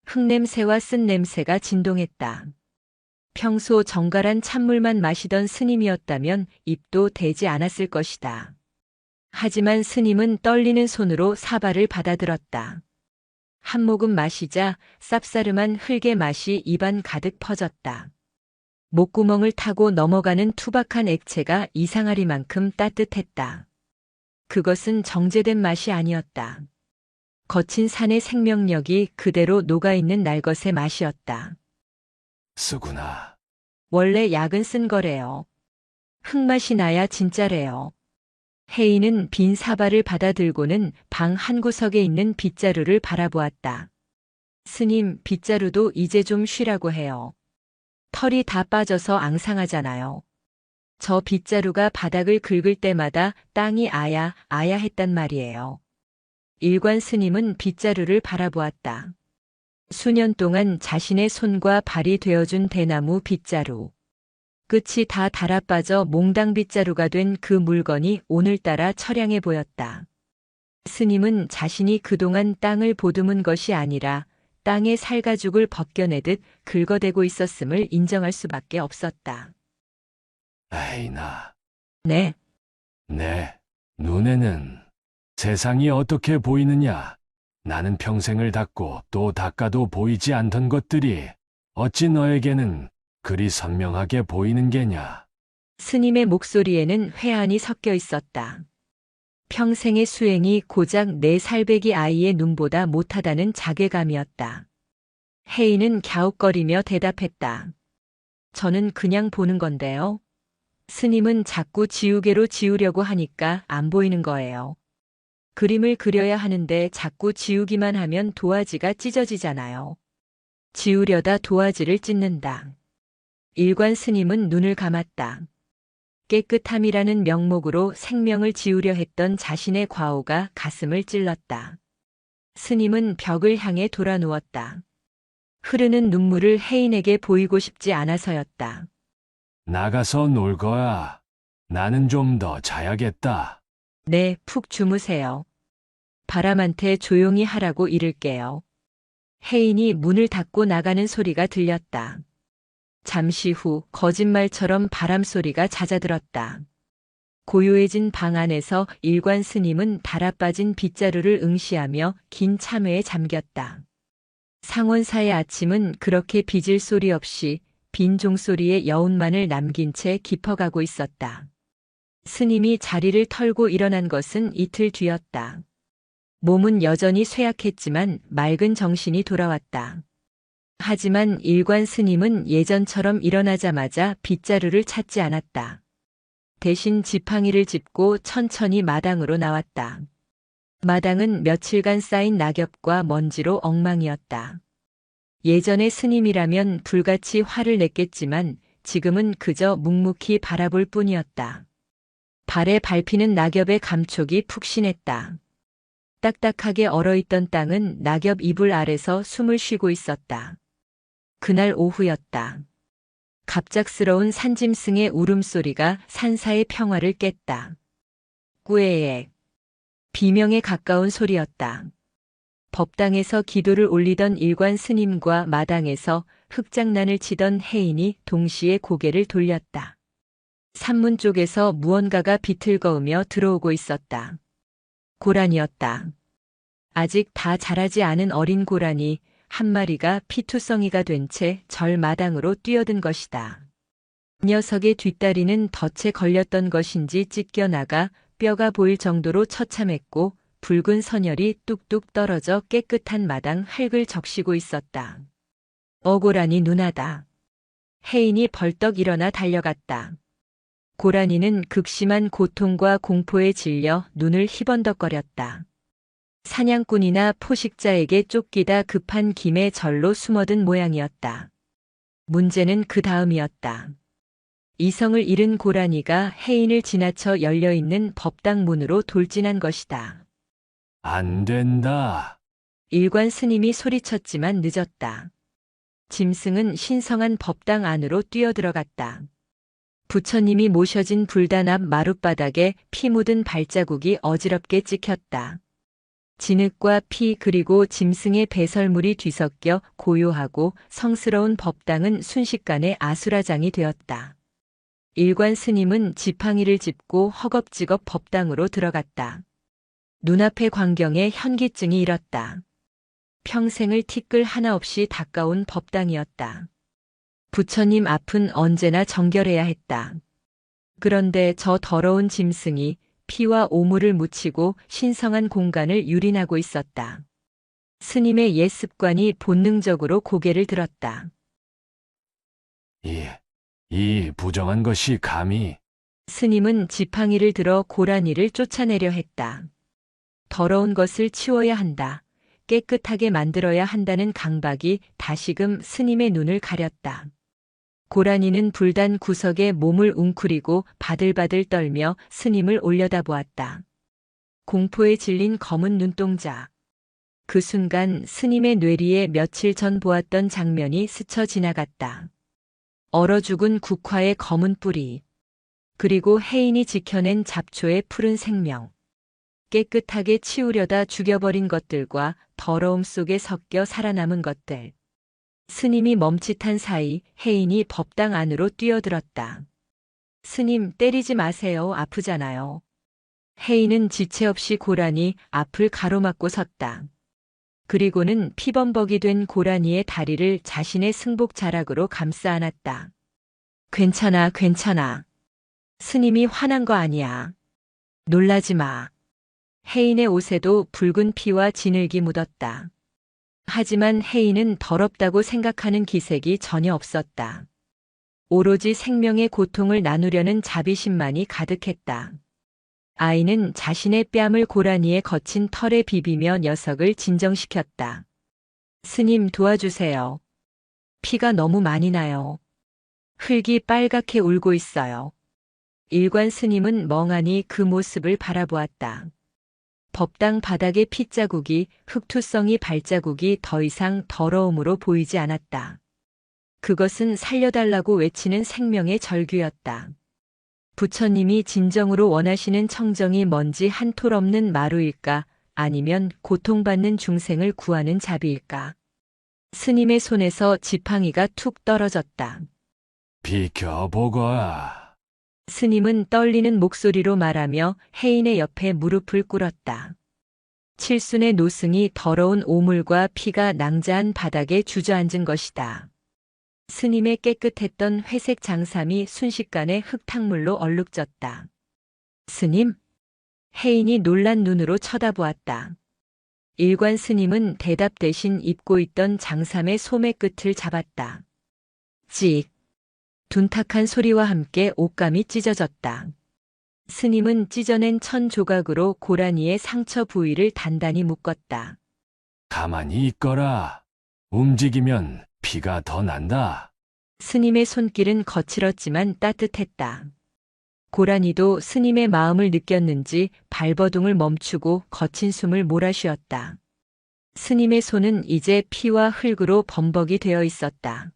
흙냄새와 쓴냄새가 진동했다. 평소 정갈한 찬물만 마시던 스님이었다면 입도 대지 않았을 것이다. 하지만 스님은 떨리는 손으로 사발을 받아들었다. 한 모금 마시자 쌉싸름한 흙의 맛이 입안 가득 퍼졌다. 목구멍을 타고 넘어가는 투박한 액체가 이상하리만큼 따뜻했다. 그것은 정제된 맛이 아니었다. 거친 산의 생명력이 그대로 녹아있는 날것의 맛이었다. 쓰구나. 원래 약은 쓴 거래요. 흙맛이 나야 진짜래요. 혜인은 빈 사발을 받아들고는 방 한구석에 있는 빗자루를 바라보았다. 스님, 빗자루도 이제 좀 쉬라고 해요. 털이 다 빠져서 앙상하잖아요. 저 빗자루가 바닥을 긁을 때마다 땅이 아야 했단 말이에요. 일관 스님은 빗자루를 바라보았다. 수년 동안 자신의 손과 발이 되어준 대나무 빗자루. 끝이 다 달아빠져 몽당 빗자루가 된 그 물건이 오늘따라 처량해 보였다. 스님은 자신이 그동안 땅을 보듬은 것이 아니라 땅의 살가죽을 벗겨내듯 긁어대고 있었음을 인정할 수밖에 없었다. 에이나. 네, 내 눈에는 세상이 어떻게 보이느냐? 나는 평생을 닦고 또 닦아도 보이지 않던 것들이 어찌 너에게는 그리 선명하게 보이는 게냐? 스님의 목소리에는 회한이 섞여 있었다. 평생의 수행이 고작 내 살배기 아이의 눈보다 못하다는 자괴감이었다. 혜인은 갸웃거리며 대답했다. 저는 그냥 보는 건데요. 스님은 자꾸 지우개로 지우려고 하니까 안 보이는 거예요. 그림을 그려야 하는데 자꾸 지우기만 하면 도화지가 찢어지잖아요. 지우려다 도화지를 찢는다. 일관 스님은 눈을 감았다. 깨끗함이라는 명목으로 생명을 지우려 했던 자신의 과오가 가슴을 찔렀다. 스님은 벽을 향해 돌아 누웠다. 흐르는 눈물을 혜인에게 보이고 싶지 않아서였다. 나가서 놀 거야. 나는 좀 더 자야겠다. 네, 푹 주무세요. 바람한테 조용히 하라고 이를게요. 혜인이 문을 닫고 나가는 소리가 들렸다. 잠시 후 거짓말처럼 바람 소리가 잦아들었다. 고요해진 방 안에서 일관 스님은 달아빠진 빗자루를 응시하며 긴 참회에 잠겼다. 상원사의 아침은 그렇게 빚을 소리 없이 빈 종소리의 여운만을 남긴 채 깊어가고 있었다. 스님이 자리를 털고 일어난 것은 이틀 뒤였다. 몸은 여전히 쇠약했지만 맑은 정신이 돌아왔다. 하지만 일관 스님은 예전처럼 일어나자마자 빗자루를 찾지 않았다. 대신 지팡이를 짚고 천천히 마당으로 나왔다. 마당은 며칠간 쌓인 낙엽과 먼지로 엉망이었다. 예전의 스님이라면 불같이 화를 냈겠지만 지금은 그저 묵묵히 바라볼 뿐이었다. 발에 밟히는 낙엽의 감촉이 푹신했다. 딱딱하게 얼어있던 땅은 낙엽 이불 아래서 숨을 쉬고 있었다. 그날 오후였다. 갑작스러운 산짐승의 울음소리가 산사의 평화를 깼다. 꾸에액. 비명에 가까운 소리였다. 법당에서 기도를 올리던 일관 스님과 마당에서 흙장난을 치던 해인이 동시에 고개를 돌렸다. 산문 쪽에서 무언가가 비틀거으며 들어오고 있었다. 고란이었다. 아직 다 자라지 않은 어린 고란이 한 마리가 피투성이가 된 채 절 마당으로 뛰어든 것이다. 녀석의 뒷다리는 덫에 걸렸던 것인지 찢겨나가 뼈가 보일 정도로 처참했고 붉은 선혈이 뚝뚝 떨어져 깨끗한 마당 흙을 적시고 있었다. 고란이 누나다. 해인이 벌떡 일어나 달려갔다. 고란이는 극심한 고통과 공포에 질려 눈을 희번덕거렸다. 사냥꾼이나 포식자에게 쫓기다 급한 김에 절로 숨어든 모양이었다. 문제는 그 다음이었다. 이성을 잃은 고란이가 해인을 지나쳐 열려있는 법당 문으로 돌진한 것이다. 안 된다. 일관 스님이 소리쳤지만 늦었다. 짐승은 신성한 법당 안으로 뛰어들어갔다. 부처님이 모셔진 불단 앞 마룻바닥에 피 묻은 발자국이 어지럽게 찍혔다. 진흙과 피 그리고 짐승의 배설물이 뒤섞여 고요하고 성스러운 법당은 순식간에 아수라장이 되었다. 일관 스님은 지팡이를 짚고 허겁지겁 법당으로 들어갔다. 눈앞의 광경에 현기증이 일었다. 평생을 티끌 하나 없이 닦아온 법당이었다. 부처님 앞은 언제나 정결해야 했다. 그런데 저 더러운 짐승이 피와 오물을 묻히고 신성한 공간을 유린하고 있었다. 스님의 옛 습관이 본능적으로 고개를 들었다. 이 부정한 것이 감히. 스님은 지팡이를 들어 고라니를 쫓아내려 했다. 더러운 것을 치워야 한다. 깨끗하게 만들어야 한다는 강박이 다시금 스님의 눈을 가렸다. 고라니는 불단 구석에 몸을 웅크리고 바들바들 떨며 스님을 올려다보았다. 공포에 질린 검은 눈동자. 그 순간 스님의 뇌리에 며칠 전 보았던 장면이 스쳐 지나갔다. 얼어 죽은 국화의 검은 뿌리. 그리고 해인이 지켜낸 잡초의 푸른 생명. 깨끗하게 치우려다 죽여버린 것들과 더러움 속에 섞여 살아남은 것들. 스님이 멈칫한 사이 해인이 법당 안으로 뛰어들었다. 스님, 때리지 마세요. 아프잖아요. 해인은 지체 없이 고라니 앞을 가로막고 섰다. 그리고는 피범벅이 된 고라니의 다리를 자신의 승복 자락으로 감싸 안았다. 괜찮아, 괜찮아. 스님이 화난 거 아니야. 놀라지 마. 해인의 옷에도 붉은 피와 진흙이 묻었다. 하지만 해인은 더럽다고 생각하는 기색이 전혀 없었다. 오로지 생명의 고통을 나누려는 자비심만이 가득했다. 아이는 자신의 뺨을 고라니의 거친 털에 비비며 녀석을 진정시켰다. 스님 도와주세요. 피가 너무 많이 나요. 흙이 빨갛게 울고 있어요. 일관 스님은 멍하니 그 모습을 바라보았다. 법당 바닥의 핏자국이 흙투성이 발자국이 더 이상 더러움으로 보이지 않았다. 그것은 살려달라고 외치는 생명의 절규였다. 부처님이 진정으로 원하시는 청정이 뭔지 한 톨 없는 마루일까, 아니면 고통받는 중생을 구하는 자비일까. 스님의 손에서 지팡이가 툭 떨어졌다. 비켜보거라. 스님은 떨리는 목소리로 말하며 해인의 옆에 무릎을 꿇었다. 칠순의 노승이 더러운 오물과 피가 낭자한 바닥에 주저앉은 것이다. 스님의 깨끗했던 회색 장삼이 순식간에 흙탕물로 얼룩졌다. 스님? 해인이 놀란 눈으로 쳐다보았다. 일관 스님은 대답 대신 입고 있던 장삼의 소매 끝을 잡았다. 찍! 둔탁한 소리와 함께 옷감이 찢어졌다. 스님은 찢어낸 천 조각으로 고라니의 상처 부위를 단단히 묶었다. 가만히 있거라. 움직이면 피가 더 난다. 스님의 손길은 거칠었지만 따뜻했다. 고라니도 스님의 마음을 느꼈는지 발버둥을 멈추고 거친 숨을 몰아쉬었다. 스님의 손은 이제 피와 흙으로 범벅이 되어 있었다.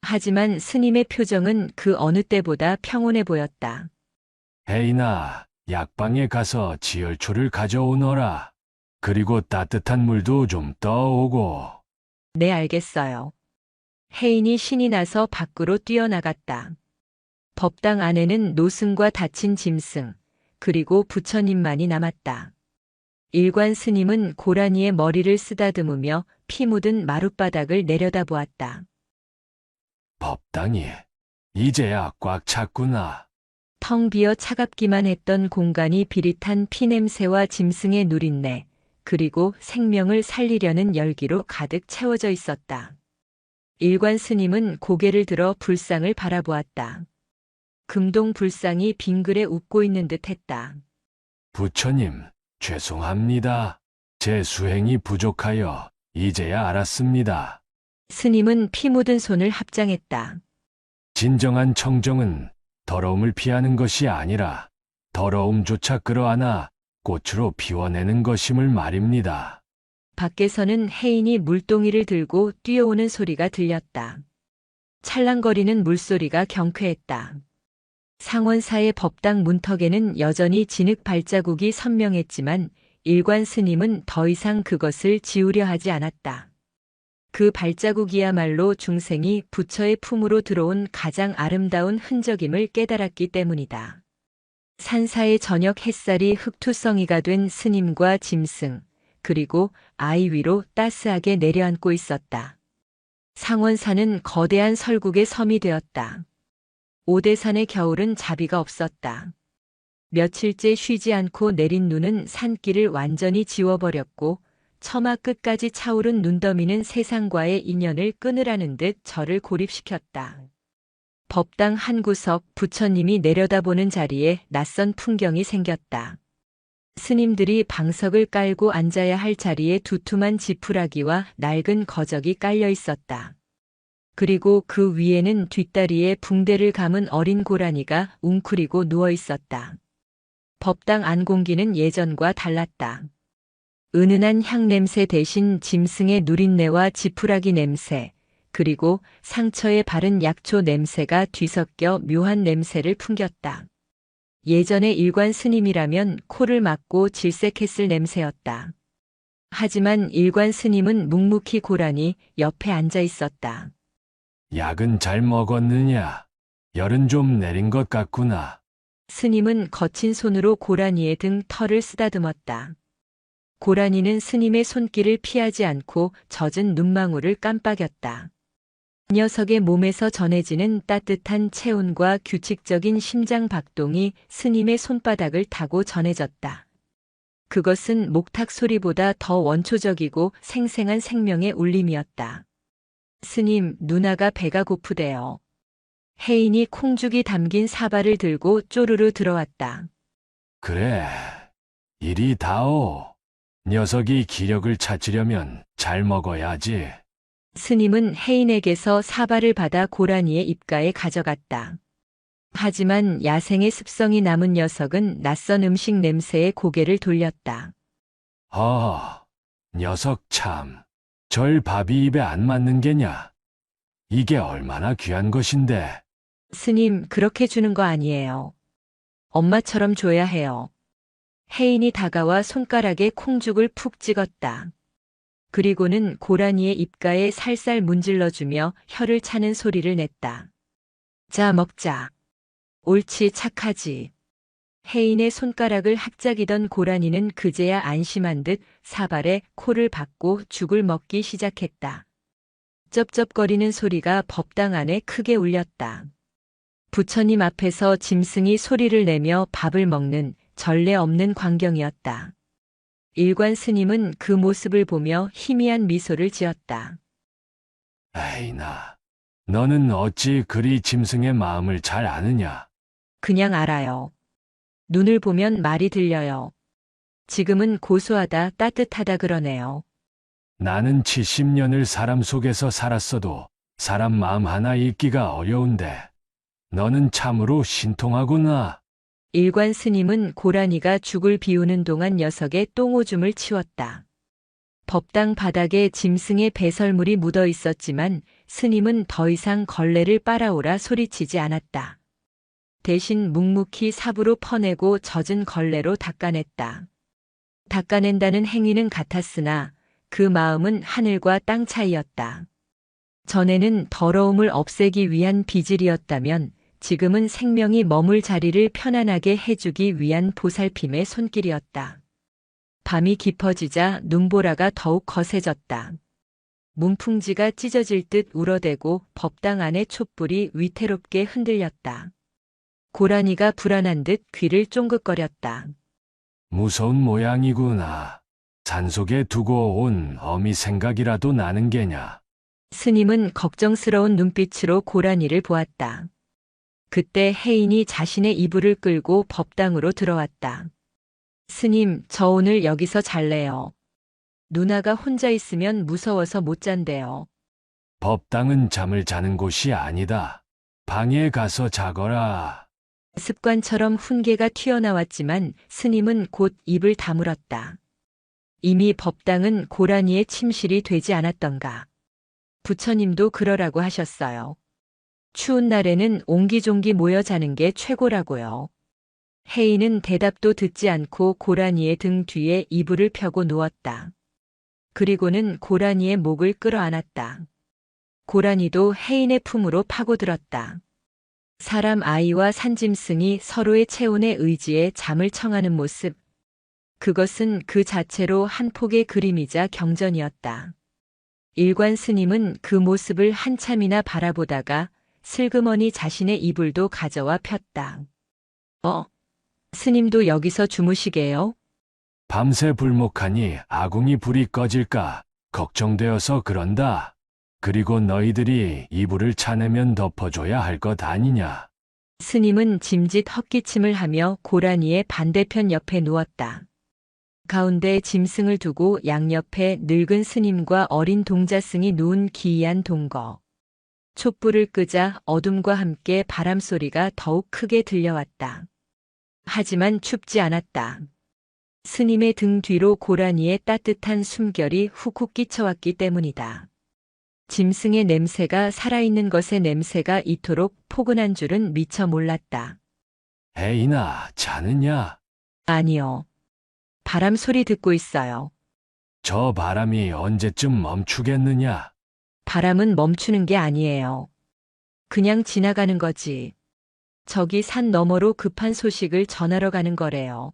하지만 스님의 표정은 그 어느 때보다 평온해 보였다. 혜인아, 약방에 가서 지혈초를 가져오너라. 그리고 따뜻한 물도 좀 떠오고. 네, 알겠어요. 혜인이 신이 나서 밖으로 뛰어나갔다. 법당 안에는 노승과 다친 짐승, 그리고 부처님만이 남았다. 일관 스님은 고라니의 머리를 쓰다듬으며 피 묻은 마룻바닥을 내려다보았다. 법당이 이제야 꽉 찼구나. 텅 비어 차갑기만 했던 공간이 비릿한 피냄새와 짐승의 누린내, 그리고 생명을 살리려는 열기로 가득 채워져 있었다. 일관 스님은 고개를 들어 불상을 바라보았다. 금동 불상이 빙그레 웃고 있는 듯 했다. 부처님, 죄송합니다. 제 수행이 부족하여 이제야 알았습니다. 스님은 피 묻은 손을 합장했다. 진정한 청정은 더러움을 피하는 것이 아니라 더러움조차 끌어안아 꽃으로 피워내는 것임을 말입니다. 밖에서는 혜인이 물동이를 들고 뛰어오는 소리가 들렸다. 찰랑거리는 물소리가 경쾌했다. 상원사의 법당 문턱에는 여전히 진흙 발자국이 선명했지만 일관 스님은 더 이상 그것을 지우려 하지 않았다. 그 발자국이야말로 중생이 부처의 품으로 들어온 가장 아름다운 흔적임을 깨달았기 때문이다. 산사의 저녁 햇살이 흑투성이가 된 스님과 짐승, 그리고 아이 위로 따스하게 내려앉고 있었다. 상원사는 거대한 설국의 섬이 되었다. 오대산의 겨울은 자비가 없었다. 며칠째 쉬지 않고 내린 눈은 산길을 완전히 지워버렸고 처마 끝까지 차오른 눈더미는 세상과의 인연을 끊으라는 듯 저를 고립시켰다. 법당 한 구석 부처님이 내려다보는 자리에 낯선 풍경이 생겼다. 스님들이 방석을 깔고 앉아야 할 자리에 두툼한 지푸라기와 낡은 거적이 깔려 있었다. 그리고 그 위에는 뒷다리에 붕대를 감은 어린 고라니가 웅크리고 누워 있었다. 법당 안 공기는 예전과 달랐다. 은은한 향 냄새 대신 짐승의 누린내와 지푸라기 냄새, 그리고 상처에 바른 약초 냄새가 뒤섞여 묘한 냄새를 풍겼다. 예전의 일관 스님이라면 코를 막고 질색했을 냄새였다. 하지만 일관 스님은 묵묵히 고라니 옆에 앉아 있었다. 약은 잘 먹었느냐? 열은 좀 내린 것 같구나. 스님은 거친 손으로 고라니의 등 털을 쓰다듬었다. 고라니는 스님의 손길을 피하지 않고 젖은 눈망울을 깜빡였다. 녀석의 몸에서 전해지는 따뜻한 체온과 규칙적인 심장 박동이 스님의 손바닥을 타고 전해졌다. 그것은 목탁 소리보다 더 원초적이고 생생한 생명의 울림이었다. 스님, 누나가 배가 고프대요. 혜인이 콩죽이 담긴 사발을 들고 쪼르르 들어왔다. 그래, 이리 다오. 녀석이 기력을 찾으려면 잘 먹어야지. 스님은 혜인에게서 사발을 받아 고라니의 입가에 가져갔다. 하지만 야생의 습성이 남은 녀석은 낯선 음식 냄새에 고개를 돌렸다. 녀석 참. 절 밥이 입에 안 맞는 게냐? 이게 얼마나 귀한 것인데. 스님, 그렇게 주는 거 아니에요. 엄마처럼 줘야 해요. 혜인이 다가와 손가락에 콩죽을 푹 찍었다. 그리고는 고라니의 입가에 살살 문질러주며 혀를 차는 소리를 냈다. 자, 먹자. 옳지, 착하지. 혜인의 손가락을 학작이던 고라니는 그제야 안심한 듯 사발에 코를 박고 죽을 먹기 시작했다. 쩝쩝거리는 소리가 법당 안에 크게 울렸다. 부처님 앞에서 짐승이 소리를 내며 밥을 먹는 전례 없는 광경이었다. 일관 스님은 그 모습을 보며 희미한 미소를 지었다. 에이나, 너는 어찌 그리 짐승의 마음을 잘 아느냐? 그냥 알아요. 눈을 보면 말이 들려요. 지금은 고소하다, 따뜻하다 그러네요. 나는 70년을 사람 속에서 살았어도 사람 마음 하나 읽기가 어려운데 너는 참으로 신통하구나. 일관 스님은 고라니가 죽을 비우는 동안 녀석의 똥오줌을 치웠다. 법당 바닥에 짐승의 배설물이 묻어 있었지만 스님은 더 이상 걸레를 빨아오라 소리치지 않았다. 대신 묵묵히 삽으로 퍼내고 젖은 걸레로 닦아냈다. 닦아낸다는 행위는 같았으나 그 마음은 하늘과 땅 차이였다. 전에는 더러움을 없애기 위한 비질이었다면 지금은 생명이 머물 자리를 편안하게 해주기 위한 보살핌의 손길이었다. 밤이 깊어지자 눈보라가 더욱 거세졌다. 문풍지가 찢어질 듯 울어대고 법당 안의 촛불이 위태롭게 흔들렸다. 고라니가 불안한 듯 귀를 쫑긋거렸다. 무서운 모양이구나. 산속에 두고 온 어미 생각이라도 나는 게냐. 스님은 걱정스러운 눈빛으로 고라니를 보았다. 그때 혜인이 자신의 이불을 끌고 법당으로 들어왔다. 스님, 저 오늘 여기서 잘래요. 누나가 혼자 있으면 무서워서 못 잔대요. 법당은 잠을 자는 곳이 아니다. 방에 가서 자거라. 습관처럼 훈계가 튀어나왔지만 스님은 곧 입을 다물었다. 이미 법당은 고라니의 침실이 되지 않았던가. 부처님도 그러라고 하셨어요. 추운 날에는 옹기종기 모여 자는 게 최고라고요. 혜인은 대답도 듣지 않고 고라니의 등 뒤에 이불을 펴고 누웠다. 그리고는 고라니의 목을 끌어안았다. 고라니도 혜인의 품으로 파고들었다. 사람 아이와 산짐승이 서로의 체온에 의지해 잠을 청하는 모습. 그것은 그 자체로 한 폭의 그림이자 경전이었다. 일관 스님은 그 모습을 한참이나 바라보다가 슬그머니 자신의 이불도 가져와 폈다. 스님도 여기서 주무시게요? 밤새 불목하니 아궁이 불이 꺼질까 걱정되어서 그런다. 그리고 너희들이 이불을 차내면 덮어줘야 할 것 아니냐. 스님은 짐짓 헛기침을 하며 고라니의 반대편 옆에 누웠다. 가운데 짐승을 두고 양옆에 늙은 스님과 어린 동자승이 누운 기이한 동거. 촛불을 끄자 어둠과 함께 바람소리가 더욱 크게 들려왔다. 하지만 춥지 않았다. 스님의 등 뒤로 고라니의 따뜻한 숨결이 훅훅 끼쳐왔기 때문이다. 짐승의 냄새가 살아있는 것의 냄새가 이토록 포근한 줄은 미처 몰랐다. 혜인아, 자느냐? 아니요. 바람 소리 듣고 있어요. 저 바람이 언제쯤 멈추겠느냐? 바람은 멈추는 게 아니에요. 그냥 지나가는 거지. 저기 산 너머로 급한 소식을 전하러 가는 거래요.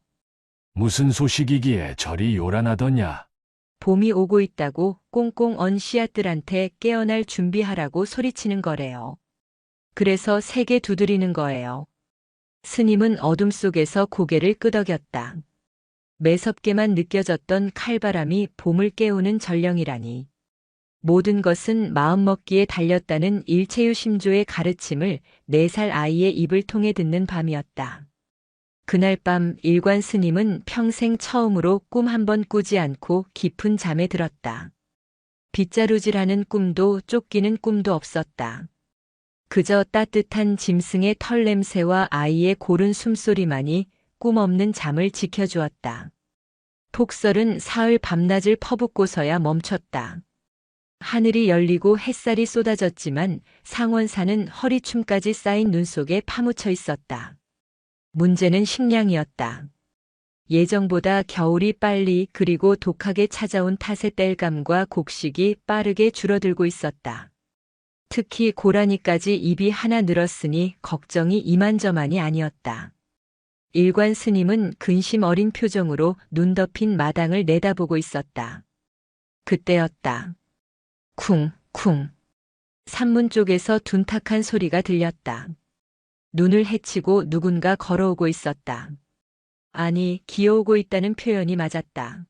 무슨 소식이기에 저리 요란하더냐? 봄이 오고 있다고 꽁꽁 언 씨앗들한테 깨어날 준비하라고 소리치는 거래요. 그래서 세게 두드리는 거예요. 스님은 어둠 속에서 고개를 끄덕였다. 매섭게만 느껴졌던 칼바람이 봄을 깨우는 전령이라니. 모든 것은 마음먹기에 달렸다는 일체유심조의 가르침을 4살 아이의 입을 통해 듣는 밤이었다. 그날 밤 일관 스님은 평생 처음으로 꿈 한 번 꾸지 않고 깊은 잠에 들었다. 빗자루질하는 꿈도 쫓기는 꿈도 없었다. 그저 따뜻한 짐승의 털 냄새와 아이의 고른 숨소리만이 꿈 없는 잠을 지켜주었다. 폭설은 사흘 밤낮을 퍼붓고서야 멈췄다. 하늘이 열리고 햇살이 쏟아졌지만 상원산은 허리춤까지 쌓인 눈 속에 파묻혀 있었다. 문제는 식량이었다. 예정보다 겨울이 빨리 그리고 독하게 찾아온 탓에 땔감과 곡식이 빠르게 줄어들고 있었다. 특히 고라니까지 입이 하나 늘었으니 걱정이 이만저만이 아니었다. 일관 스님은 근심 어린 표정으로 눈 덮인 마당을 내다보고 있었다. 그때였다. 쿵쿵. 산문 쪽에서 둔탁한 소리가 들렸다. 눈을 헤치고 누군가 걸어오고 있었다. 아니, 기어오고 있다는 표현이 맞았다.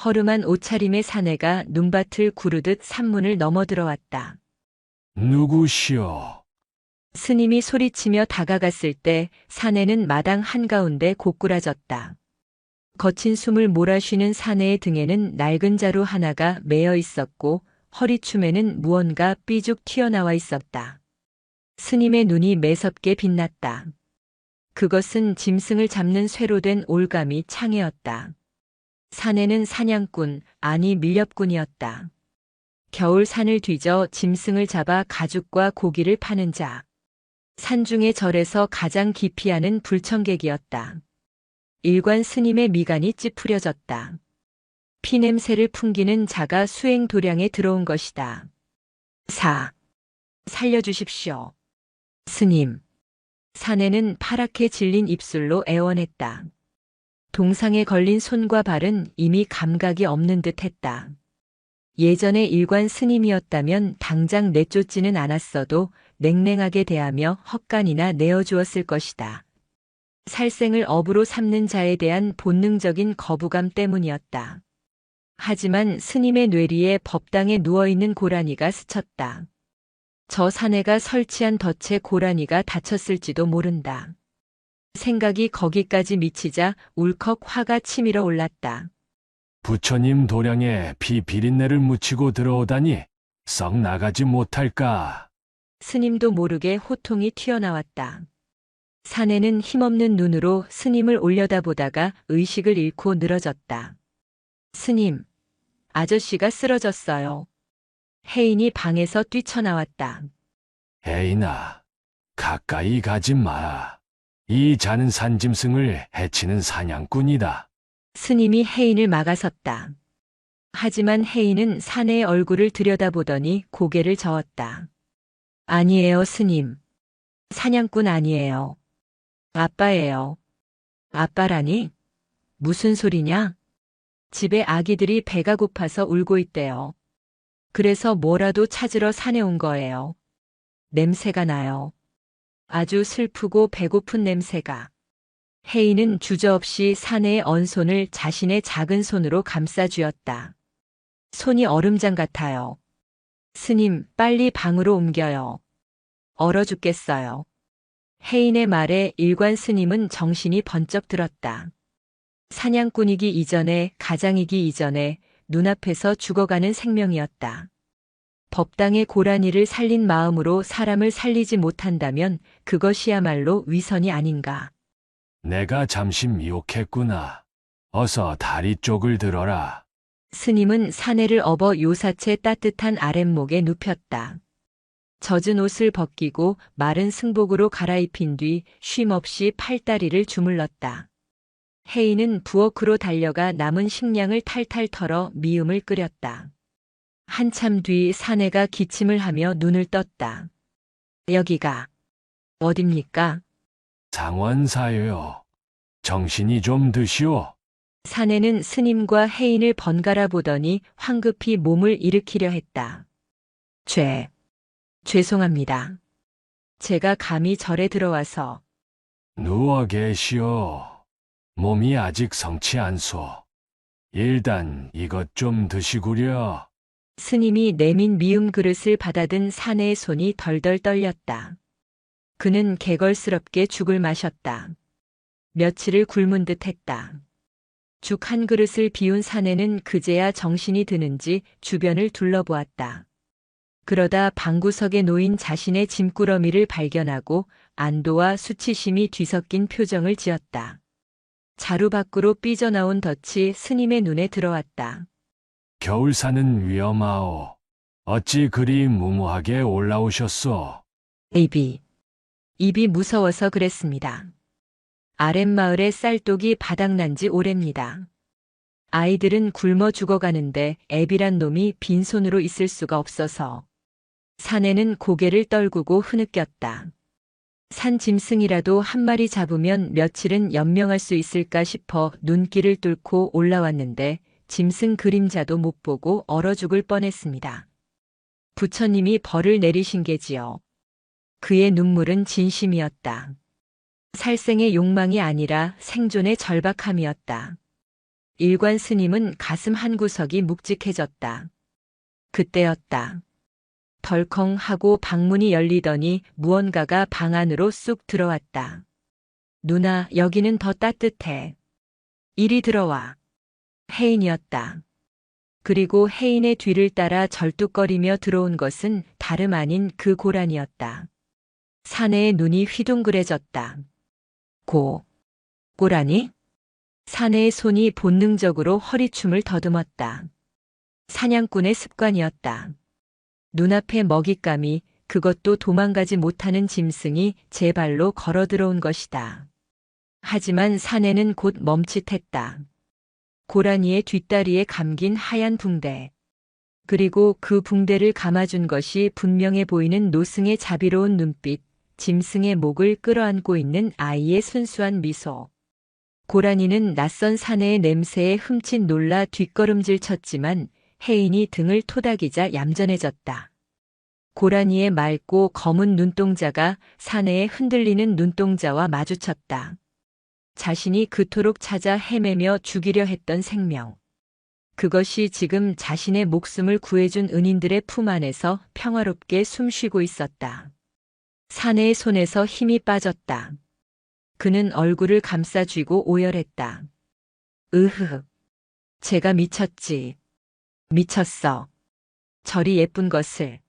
허름한 옷차림의 사내가 눈밭을 구르듯 산문을 넘어 들어왔다. 누구시오? 스님이 소리치며 다가갔을 때 사내는 마당 한가운데 고꾸라졌다. 거친 숨을 몰아쉬는 사내의 등에는 낡은 자루 하나가 매어 있었고 허리춤에는 무언가 삐죽 튀어나와 있었다. 스님의 눈이 매섭게 빛났다. 그것은 짐승을 잡는 쇠로 된 올가미 창이었다. 사내는 사냥꾼, 아니 밀렵꾼이었다. 겨울 산을 뒤져 짐승을 잡아 가죽과 고기를 파는 자. 산중의 절에서 가장 기피하는 불청객이었다. 일관 스님의 미간이 찌푸려졌다. 피냄새를 풍기는 자가 수행 도량에 들어온 것이다. 살려주십시오. 스님. 사내는 파랗게 질린 입술로 애원했다. 동상에 걸린 손과 발은 이미 감각이 없는 듯 했다. 예전에 일관 스님이었다면 당장 내쫓지는 않았어도 냉랭하게 대하며 헛간이나 내어주었을 것이다. 살생을 업으로 삼는 자에 대한 본능적인 거부감 때문이었다. 하지만 스님의 뇌리에 법당에 누워있는 고라니가 스쳤다. 저 사내가 설치한 덫에 고라니가 다쳤을지도 모른다. 생각이 거기까지 미치자 울컥 화가 치밀어 올랐다. 부처님 도량에 피 비린내를 묻히고 들어오다니 썩 나가지 못할까. 스님도 모르게 호통이 튀어나왔다. 사내는 힘없는 눈으로 스님을 올려다보다가 의식을 잃고 늘어졌다. 스님, 아저씨가 쓰러졌어요. 혜인이 방에서 뛰쳐나왔다. 혜인아, 가까이 가지 마라. 이 자는 산짐승을 해치는 사냥꾼이다. 스님이 혜인을 막아섰다. 하지만 혜인은 사내의 얼굴을 들여다보더니 고개를 저었다. 아니에요, 스님. 사냥꾼 아니에요. 아빠예요. 아빠라니? 무슨 소리냐? 집에 아기들이 배가 고파서 울고 있대요. 그래서 뭐라도 찾으러 산에 온 거예요. 냄새가 나요. 아주 슬프고 배고픈 냄새가. 혜인은 주저없이 사내의 언손을 자신의 작은 손으로 감싸 쥐었다. 손이 얼음장 같아요. 스님, 빨리 방으로 옮겨요. 얼어 죽겠어요. 혜인의 말에 일관 스님은 정신이 번쩍 들었다. 사냥꾼이기 이전에, 가장이기 이전에 눈앞에서 죽어가는 생명이었다. 법당의 고라니를 살린 마음으로 사람을 살리지 못한다면 그것이야말로 위선이 아닌가. 내가 잠시 미혹했구나. 어서 다리 쪽을 들어라. 스님은 사내를 업어 요사체 따뜻한 아랫목에 눕혔다. 젖은 옷을 벗기고 마른 승복으로 갈아입힌 뒤 쉼없이 팔다리를 주물렀다. 혜인은 부엌으로 달려가 남은 식량을 탈탈 털어 미음을 끓였다. 한참 뒤 사내가 기침을 하며 눈을 떴다. 여기가 어딥니까? 상원사요. 정신이 좀 드시오. 사내는 스님과 혜인을 번갈아 보더니 황급히 몸을 일으키려 했다. 죄송합니다. 제가 감히 절에 들어와서. 누워 계시오. 몸이 아직 성치 않소. 일단 이것 좀 드시구려. 스님이 내민 미음 그릇을 받아든 사내의 손이 덜덜 떨렸다. 그는 개걸스럽게 죽을 마셨다. 며칠을 굶은 듯 했다. 죽 한 그릇을 비운 사내는 그제야 정신이 드는지 주변을 둘러보았다. 그러다 방구석에 놓인 자신의 짐꾸러미를 발견하고 안도와 수치심이 뒤섞인 표정을 지었다. 자루 밖으로 삐져나온 덫이 스님의 눈에 들어왔다. 겨울산은 위험하오. 어찌 그리 무모하게 올라오셨소? 입이 무서워서 그랬습니다. 아랫마을에 쌀독이 바닥난 지 오래입니다. 아이들은 굶어 죽어가는데 애비란 놈이 빈손으로 있을 수가 없어서. 사내는 고개를 떨구고 흐느꼈다. 산 짐승이라도 한 마리 잡으면 며칠은 연명할 수 있을까 싶어 눈길을 뚫고 올라왔는데 짐승 그림자도 못 보고 얼어 죽을 뻔했습니다. 부처님이 벌을 내리신 게지요. 그의 눈물은 진심이었다. 살생의 욕망이 아니라 생존의 절박함이었다. 일관 스님은 가슴 한 구석이 묵직해졌다. 그때였다. 덜컹 하고 방문이 열리더니 무언가가 방 안으로 쑥 들어왔다. 누나, 여기는 더 따뜻해. 이리 들어와. 혜인이었다. 그리고 혜인의 뒤를 따라 절뚝거리며 들어온 것은 다름 아닌 그 고란이었다. 사내의 눈이 휘둥그레졌다. 고란이? 사내의 손이 본능적으로 허리춤을 더듬었다. 사냥꾼의 습관이었다. 눈앞에 먹잇감이, 그것도 도망가지 못하는 짐승이 제 발로 걸어 들어온 것이다. 하지만 사내는 곧 멈칫했다. 고라니의 뒷다리에 감긴 하얀 붕대. 그리고 그 붕대를 감아준 것이 분명해 보이는 노승의 자비로운 눈빛, 짐승의 목을 끌어안고 있는 아이의 순수한 미소. 고라니는 낯선 사내의 냄새에 흠칫 놀라 뒷걸음질 쳤지만 혜인이 등을 토닥이자 얌전해졌다. 고라니의 맑고 검은 눈동자가 사내의 흔들리는 눈동자와 마주쳤다. 자신이 그토록 찾아 헤매며 죽이려 했던 생명. 그것이 지금 자신의 목숨을 구해준 은인들의 품 안에서 평화롭게 숨쉬고 있었다. 사내의 손에서 힘이 빠졌다. 그는 얼굴을 감싸 쥐고 오열했다. 으흐. 제가 미쳤지. 미쳤어. 저리 예쁜 것을.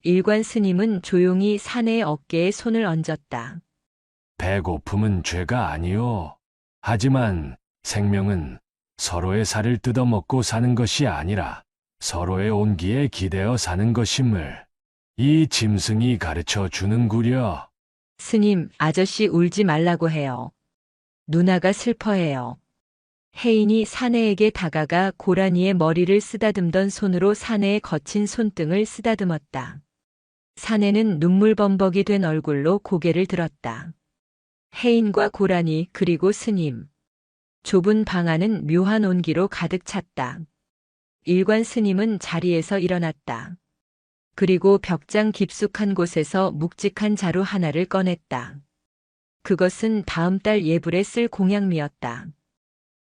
일관 스님은 조용히 사내의 어깨에 손을 얹었다. 배고픔은 죄가 아니오. 하지만 생명은 서로의 살을 뜯어먹고 사는 것이 아니라 서로의 온기에 기대어 사는 것임을 이 짐승이 가르쳐 주는구려. 스님, 아저씨 울지 말라고 해요. 누나가 슬퍼해요. 혜인이 사내에게 다가가 고라니의 머리를 쓰다듬던 손으로 사내의 거친 손등을 쓰다듬었다. 사내는 눈물범벅이 된 얼굴로 고개를 들었다. 혜인과 고라니 그리고 스님. 좁은 방 안은 묘한 온기로 가득 찼다. 일관 스님은 자리에서 일어났다. 그리고 벽장 깊숙한 곳에서 묵직한 자루 하나를 꺼냈다. 그것은 다음 달 예불에 쓸 공양미였다.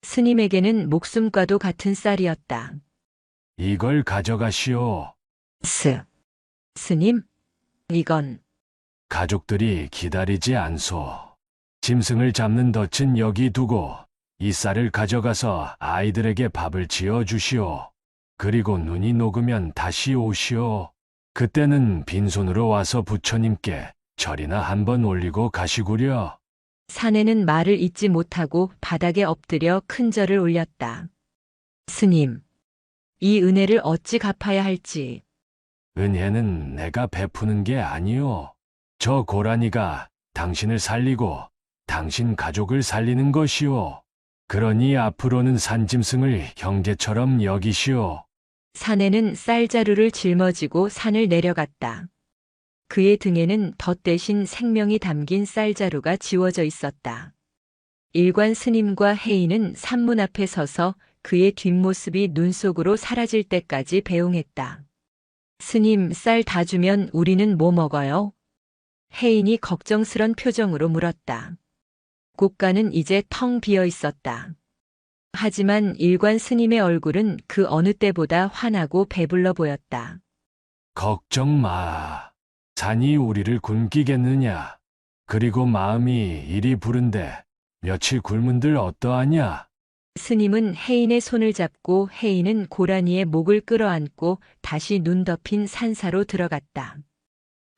스님에게는 목숨과도 같은 쌀이었다. 이걸 가져가시오. 스님? 이건 가족들이 기다리지 않소. 짐승을 잡는 덫은 여기 두고 이 쌀을 가져가서 아이들에게 밥을 지어 주시오. 그리고 눈이 녹으면 다시 오시오. 그때는 빈손으로 와서 부처님께 절이나 한번 올리고 가시구려. 사내는 말을 잇지 못하고 바닥에 엎드려 큰 절을 올렸다. 스님, 이 은혜를 어찌 갚아야 할지. 은혜는 내가 베푸는 게 아니오. 저 고라니가 당신을 살리고 당신 가족을 살리는 것이오. 그러니 앞으로는 산짐승을 형제처럼 여기시오. 사내는 쌀자루를 짊어지고 산을 내려갔다. 그의 등에는 덫 대신 생명이 담긴 쌀자루가 지워져 있었다. 일관 스님과 혜인은 산문 앞에 서서 그의 뒷모습이 눈 속으로 사라질 때까지 배웅했다. 스님, 쌀 다 주면 우리는 뭐 먹어요? 혜인이 걱정스런 표정으로 물었다. 곳간은 이제 텅 비어 있었다. 하지만 일관 스님의 얼굴은 그 어느 때보다 환하고 배불러 보였다. 걱정 마. 산이 우리를 굶기겠느냐. 그리고 마음이 이리 부른데 며칠 굶은들 어떠하냐. 스님은 혜인의 손을 잡고 혜인은 고라니의 목을 끌어안고 다시 눈 덮인 산사로 들어갔다.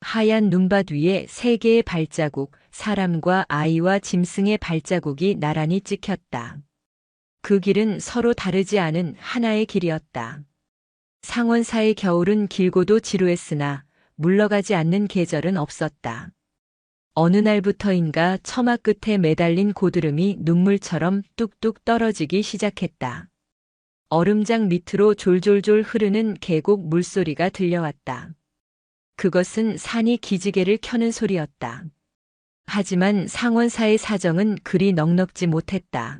하얀 눈밭 위에 세 개의 발자국, 사람과 아이와 짐승의 발자국이 나란히 찍혔다. 그 길은 서로 다르지 않은 하나의 길이었다. 상원사의 겨울은 길고도 지루했으나 물러가지 않는 계절은 없었다. 어느 날부터인가 처마 끝에 매달린 고드름이 눈물처럼 뚝뚝 떨어지기 시작했다. 얼음장 밑으로 졸졸졸 흐르는 계곡 물소리가 들려왔다. 그것은 산이 기지개를 켜는 소리였다. 하지만 상원사의 사정은 그리 넉넉지 못했다.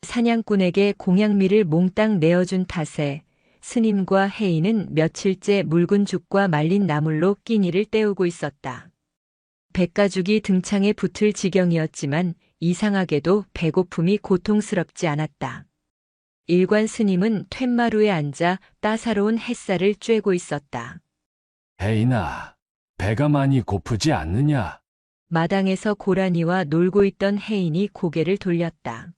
사냥꾼에게 공양미를 몽땅 내어준 탓에 스님과 혜인은 며칠째 묽은 죽과 말린 나물로 끼니를 때우고 있었다. 백가죽이 등창에 붙을 지경이었지만 이상하게도 배고픔이 고통스럽지 않았다. 일관 스님은 툇마루에 앉아 따사로운 햇살을 쬐고 있었다. 혜인아, 배가 많이 고프지 않느냐? 마당에서 고라니와 놀고 있던 혜인이 고개를 돌렸다.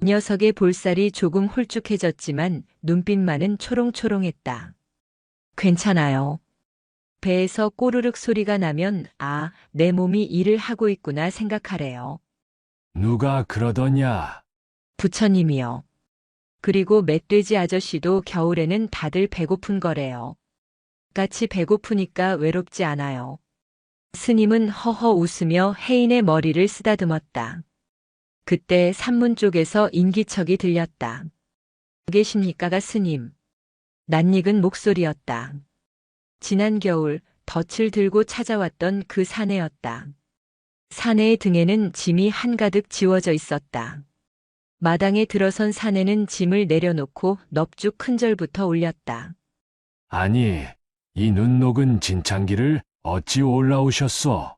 녀석의 볼살이 조금 홀쭉해졌지만 눈빛만은 초롱초롱했다. 괜찮아요. 배에서 꼬르륵 소리가 나면 아, 내 몸이 일을 하고 있구나 생각하래요. 누가 그러더냐? 부처님이요. 그리고 멧돼지 아저씨도 겨울에는 다들 배고픈 거래요. 같이 배고프니까 외롭지 않아요. 스님은 허허 웃으며 혜인의 머리를 쓰다듬었다. 그때 산문 쪽에서 인기척이 들렸다. 계십니까가 스님. 낯익은 목소리였다. 지난 겨울 덫을 들고 찾아왔던 그 사내였다. 사내의 등에는 짐이 한가득 지워져 있었다. 마당에 들어선 사내는 짐을 내려놓고 넙죽 큰절부터 올렸다. 아니, 이 눈 녹은 진창기를 어찌 올라오셨소?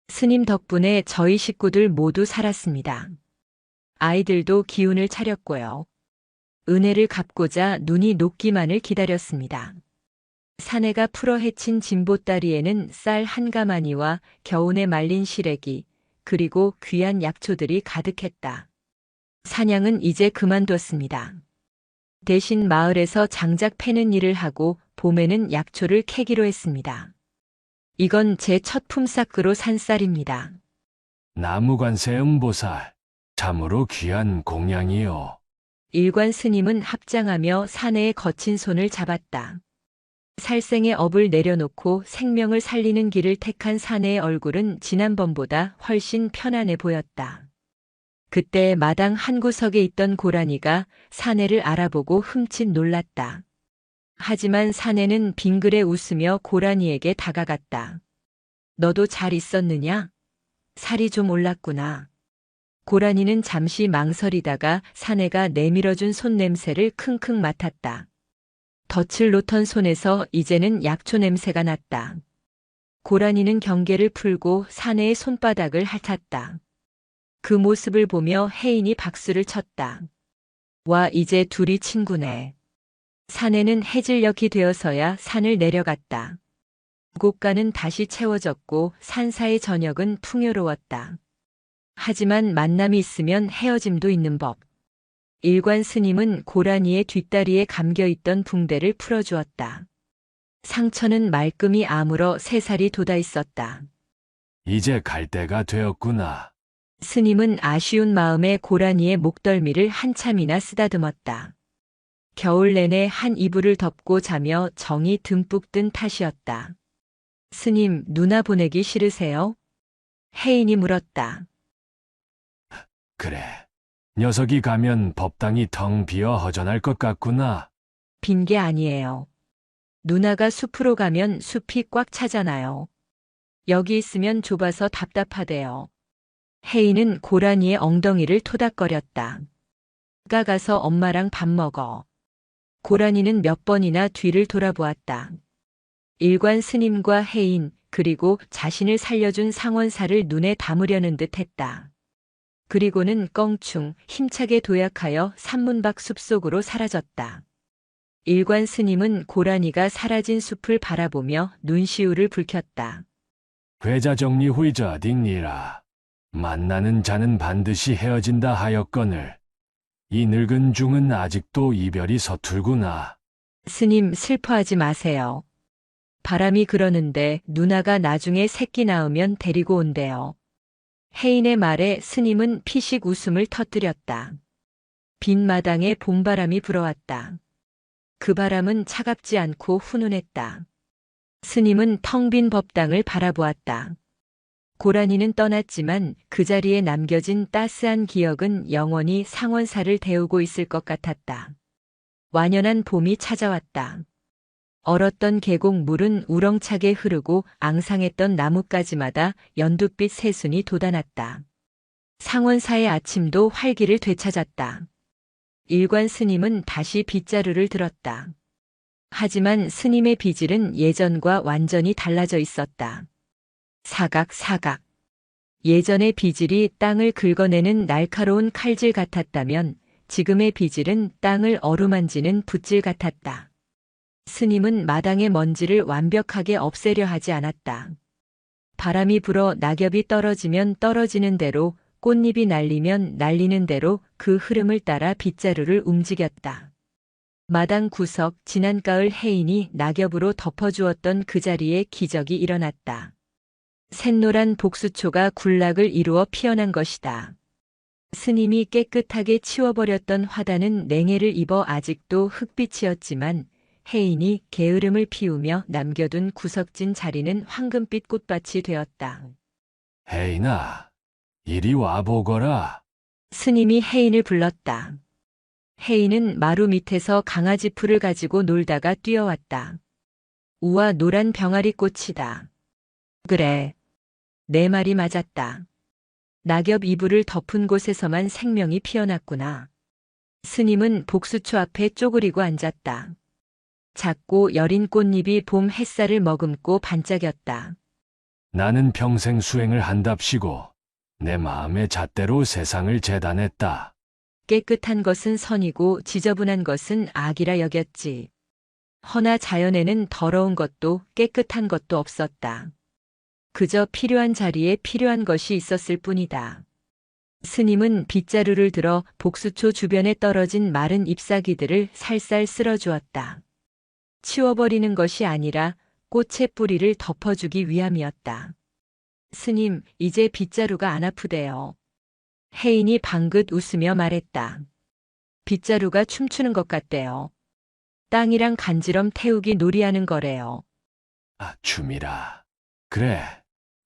스님 덕분에 저희 식구들 모두 살았습니다. 아이들도 기운을 차렸고요. 은혜를 갚고자 눈이 녹기만을 기다렸습니다. 사내가 풀어 헤친 진보다리에는 쌀 한 가마니와 겨운에 말린 시래기, 그리고 귀한 약초들이 가득했다. 사냥은 이제 그만뒀습니다. 대신 마을에서 장작 패는 일을 하고 봄에는 약초를 캐기로 했습니다. 이건 제 첫 품삯으로 산 쌀입니다. 나무관세 음보살, 참으로 귀한 공양이요. 일관 스님은 합장하며 사내의 거친 손을 잡았다. 살생의 업을 내려놓고 생명을 살리는 길을 택한 사내의 얼굴은 지난번보다 훨씬 편안해 보였다. 그때 마당 한 구석에 있던 고라니가 사내를 알아보고 흠칫 놀랐다. 하지만 사내는 빙그레 웃으며 고라니에게 다가갔다. 너도 잘 있었느냐? 살이 좀 올랐구나. 고라니는 잠시 망설이다가 사내가 내밀어준 손 냄새를 킁킁 맡았다. 덫을 놓던 손에서 이제는 약초 냄새가 났다. 고라니는 경계를 풀고 사내의 손바닥을 핥았다. 그 모습을 보며 혜인이 박수를 쳤다. 와, 이제 둘이 친구네. 사내는 해질녘이 되어서야 산을 내려갔다. 곳간은 다시 채워졌고 산사의 저녁은 풍요로웠다. 하지만 만남이 있으면 헤어짐도 있는 법. 일관 스님은 고라니의 뒷다리에 감겨있던 붕대를 풀어주었다. 상처는 말끔히 아물어 새살이 돋아 있었다. 이제 갈 때가 되었구나. 스님은 아쉬운 마음에 고라니의 목덜미를 한참이나 쓰다듬었다. 겨울 내내 한 이불을 덮고 자며 정이 듬뿍 든 탓이었다. 스님, 누나 보내기 싫으세요? 혜인이 물었다. 그래. 녀석이 가면 법당이 텅 비어 허전할 것 같구나. 빈 게 아니에요. 누나가 숲으로 가면 숲이 꽉 차잖아요. 여기 있으면 좁아서 답답하대요. 혜인은 고라니의 엉덩이를 토닥거렸다. 가서 엄마랑 밥 먹어. 고라니는 몇 번이나 뒤를 돌아보았다. 일관 스님과 혜인, 그리고 자신을 살려준 상원사를 눈에 담으려는 듯 했다. 그리고는 껑충 힘차게 도약하여 산문박 숲속으로 사라졌다. 일관 스님은 고라니가 사라진 숲을 바라보며 눈시울을 붉혔다. 회자 정리 후이자 딩니라. 만나는 자는 반드시 헤어진다 하였거늘. 이 늙은 중은 아직도 이별이 서툴구나. 스님, 슬퍼하지 마세요. 바람이 그러는데 누나가 나중에 새끼 낳으면 데리고 온대요. 혜인의 말에 스님은 피식 웃음을 터뜨렸다. 빈 마당에 봄바람이 불어왔다. 그 바람은 차갑지 않고 훈훈했다. 스님은 텅 빈 법당을 바라보았다. 고라니는 떠났지만 그 자리에 남겨진 따스한 기억은 영원히 상원사를 데우고 있을 것 같았다. 완연한 봄이 찾아왔다. 얼었던 계곡 물은 우렁차게 흐르고 앙상했던 나뭇가지마다 연두빛 새순이 돋아났다. 상원사의 아침도 활기를 되찾았다. 일관 스님은 다시 빗자루를 들었다. 하지만 스님의 비질은 예전과 완전히 달라져 있었다. 사각. 예전의 비질이 땅을 긁어내는 날카로운 칼질 같았다면 지금의 비질은 땅을 어루만지는 붓질 같았다. 스님은 마당의 먼지를 완벽하게 없애려 하지 않았다. 바람이 불어 낙엽이 떨어지면 떨어지는 대로 꽃잎이 날리면 날리는 대로 그 흐름을 따라 빗자루를 움직였다. 마당 구석 지난가을 해인이 낙엽으로 덮어주었던 그 자리에 기적이 일어났다. 샛노란 복수초가 군락을 이루어 피어난 것이다. 스님이 깨끗하게 치워버렸던 화단은 냉해를 입어 아직도 흙빛이었지만 해인이 게으름을 피우며 남겨둔 구석진 자리는 황금빛 꽃밭이 되었다. 혜인아, 이리 와보거라. 스님이 해인을 불렀다. 해인은 마루 밑에서 강아지 풀을 가지고 놀다가 뛰어왔다. 우와, 노란 병아리 꽃이다. 그래, 내 말이 맞았다. 낙엽 이불을 덮은 곳에서만 생명이 피어났구나. 스님은 복수초 앞에 쪼그리고 앉았다. 작고 여린 꽃잎이 봄 햇살을 머금고 반짝였다. 나는 평생 수행을 한답시고 내 마음의 잣대로 세상을 재단했다. 깨끗한 것은 선이고 지저분한 것은 악이라 여겼지. 허나 자연에는 더러운 것도 깨끗한 것도 없었다. 그저 필요한 자리에 필요한 것이 있었을 뿐이다. 스님은 빗자루를 들어 복수초 주변에 떨어진 마른 잎사귀들을 살살 쓸어주었다. 치워버리는 것이 아니라 꽃의 뿌리를 덮어주기 위함이었다. 스님, 이제 빗자루가 안 아프대요. 해인이 방긋 웃으며 말했다. 빗자루가 춤추는 것 같대요. 땅이랑 간지럼 태우기 놀이하는 거래요. 아, 춤이라. 그래,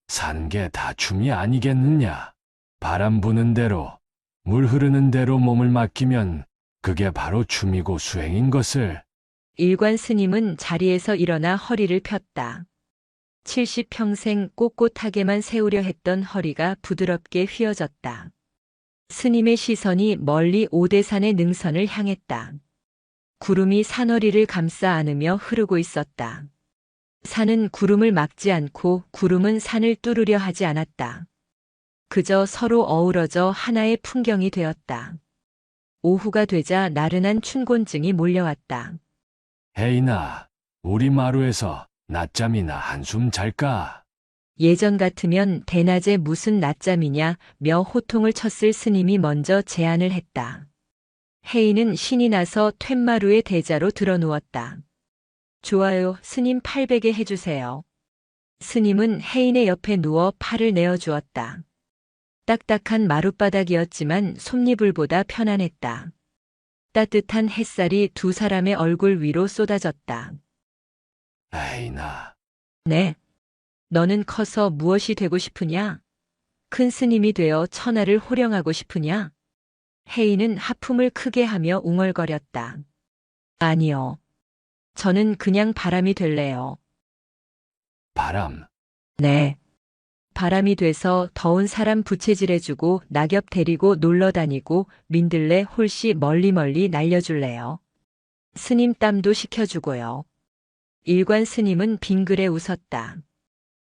사는 게 다 춤이 아니겠느냐. 바람 부는 대로, 물 흐르는 대로 몸을 맡기면 그게 바로 춤이고 수행인 것을. 일관 스님은 자리에서 일어나 허리를 폈다. 70평생 꼿꼿하게만 세우려 했던 허리가 부드럽게 휘어졌다. 스님의 시선이 멀리 오대산의 능선을 향했다. 구름이 산허리를 감싸 안으며 흐르고 있었다. 산은 구름을 막지 않고 구름은 산을 뚫으려 하지 않았다. 그저 서로 어우러져 하나의 풍경이 되었다. 오후가 되자 나른한 춘곤증이 몰려왔다. 혜인아, 우리 마루에서 낮잠이나 한숨 잘까? 예전 같으면 대낮에 무슨 낮잠이냐 며 호통을 쳤을 스님이 먼저 제안을 했다. 해인은 신이 나서 툇마루의 대자로 드러누웠다. 좋아요, 스님 팔 베게 해주세요. 스님은 해인의 옆에 누워 팔을 내어주었다. 딱딱한 마룻바닥이었지만 솜니불보다 편안했다. 따뜻한 햇살이 두 사람의 얼굴 위로 쏟아졌다. 혜인아, 네. 너는 커서 무엇이 되고 싶으냐? 큰 스님이 되어 천하를 호령하고 싶으냐? 해인은 하품을 크게 하며 웅얼거렸다. 아니요. 저는 그냥 바람이 될래요. 바람. 네. 바람이 돼서 더운 사람 부채질해주고 낙엽 데리고 놀러 다니고 민들레 홀씨 멀리 날려줄래요. 스님 땀도 식혀주고요. 일관 스님은 빙그레 웃었다.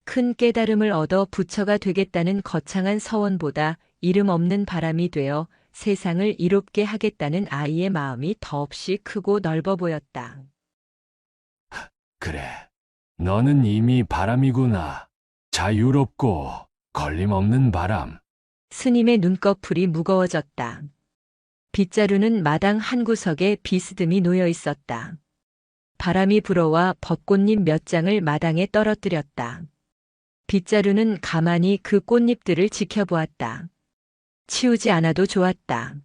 큰 깨달음을 얻어 부처가 되겠다는 거창한 서원보다 이름 없는 바람이 되어 세상을 이롭게 하겠다는 아이의 마음이 더없이 크고 넓어 보였다. 그래, 너는 이미 바람이구나. 자유롭고 걸림없는 바람. 스님의 눈꺼풀이 무거워졌다. 빗자루는 마당 한 구석에 비스듬히 놓여 있었다. 바람이 불어와 벚꽃잎 몇 장을 마당에 떨어뜨렸다. 빗자루는 가만히 그 꽃잎들을 지켜보았다. 치우지 않아도 좋았다.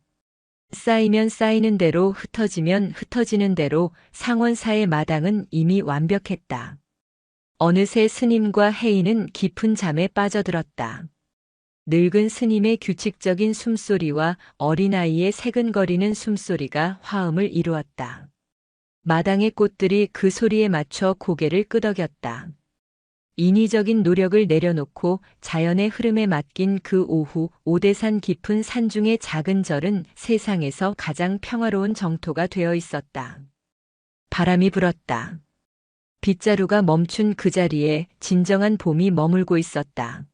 쌓이면 쌓이는 대로 흩어지면 흩어지는 대로 상원사의 마당은 이미 완벽했다. 어느새 스님과 해인은 깊은 잠에 빠져들었다. 늙은 스님의 규칙적인 숨소리와 어린아이의 새근거리는 숨소리가 화음을 이루었다. 마당의 꽃들이 그 소리에 맞춰 고개를 끄덕였다. 인위적인 노력을 내려놓고 자연의 흐름에 맡긴 그 오후 오대산 깊은 산중의 작은 절은 세상에서 가장 평화로운 정토가 되어 있었다. 바람이 불었다. 빗자루가 멈춘 그 자리에 진정한 봄이 머물고 있었다.